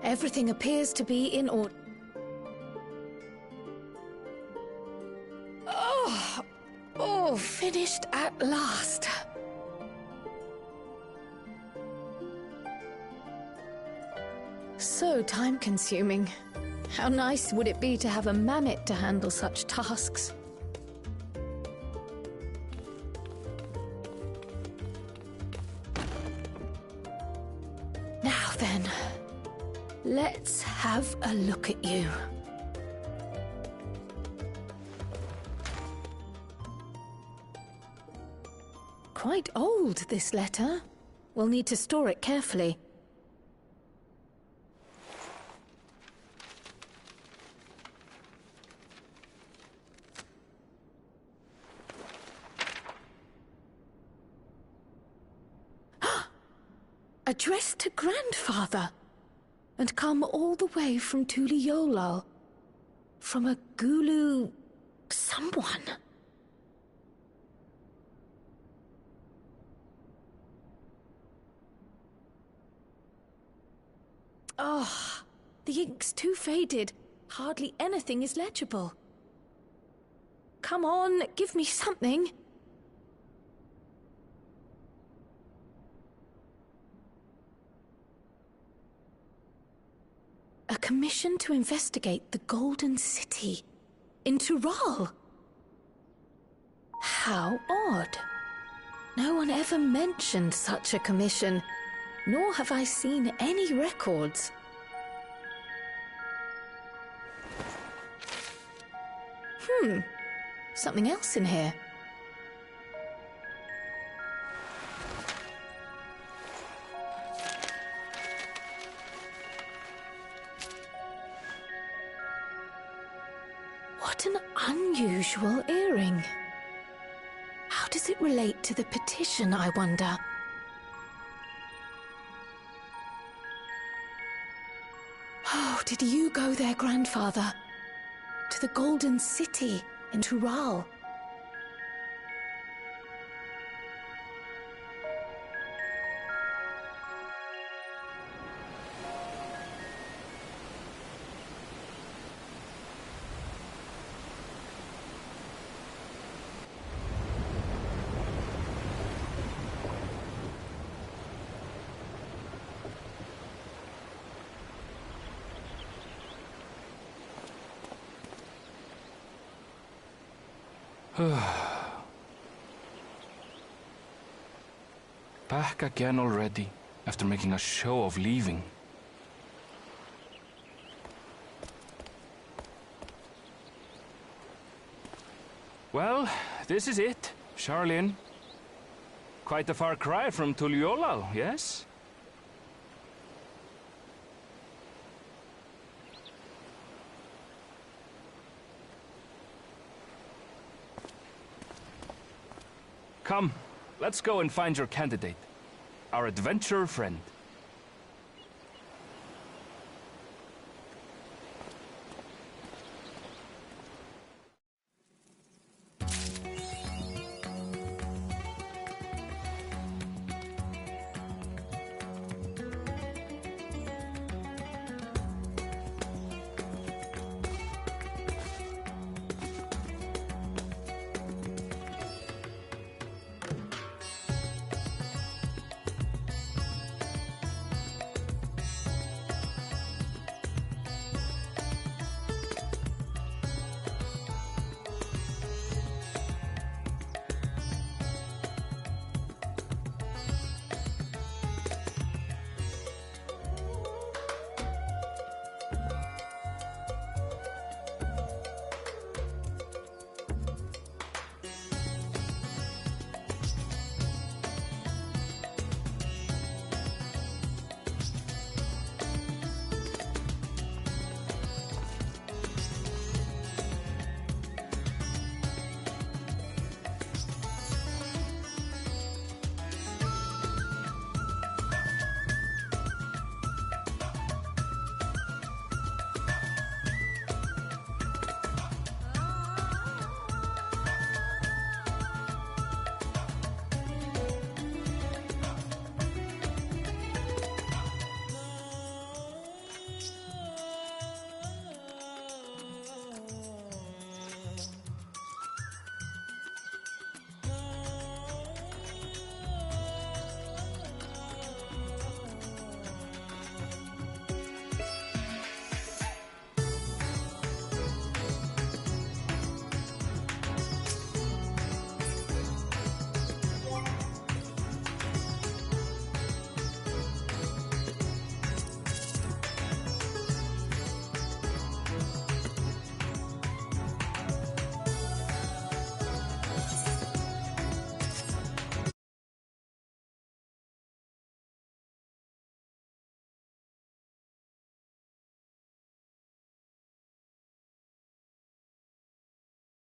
Everything appears to be in order. Oh, finished at last. So time-consuming. How nice would it be to have a mammoth to handle such tasks? Now then, let's have a look at you. Quite old, this letter. We'll need to store it carefully. Addressed to Grandfather, and come all the way from Tuliolal, from a Gulu... someone. Oh, the ink's too faded. Hardly anything is legible. Come on, give me something. A commission to investigate the Golden City in Tural. How odd. No one ever mentioned such a commission, nor have I seen any records. Something else in here. What an unusual earring. How does it relate to the petition, I wonder? Oh, did you go there, Grandfather? To the Golden City in Tural? Back again already, after making a show of leaving. Well, this is it, Charlene. Quite a far cry from Tuliolal, yes? Come, let's go and find your candidate, our adventurer friend.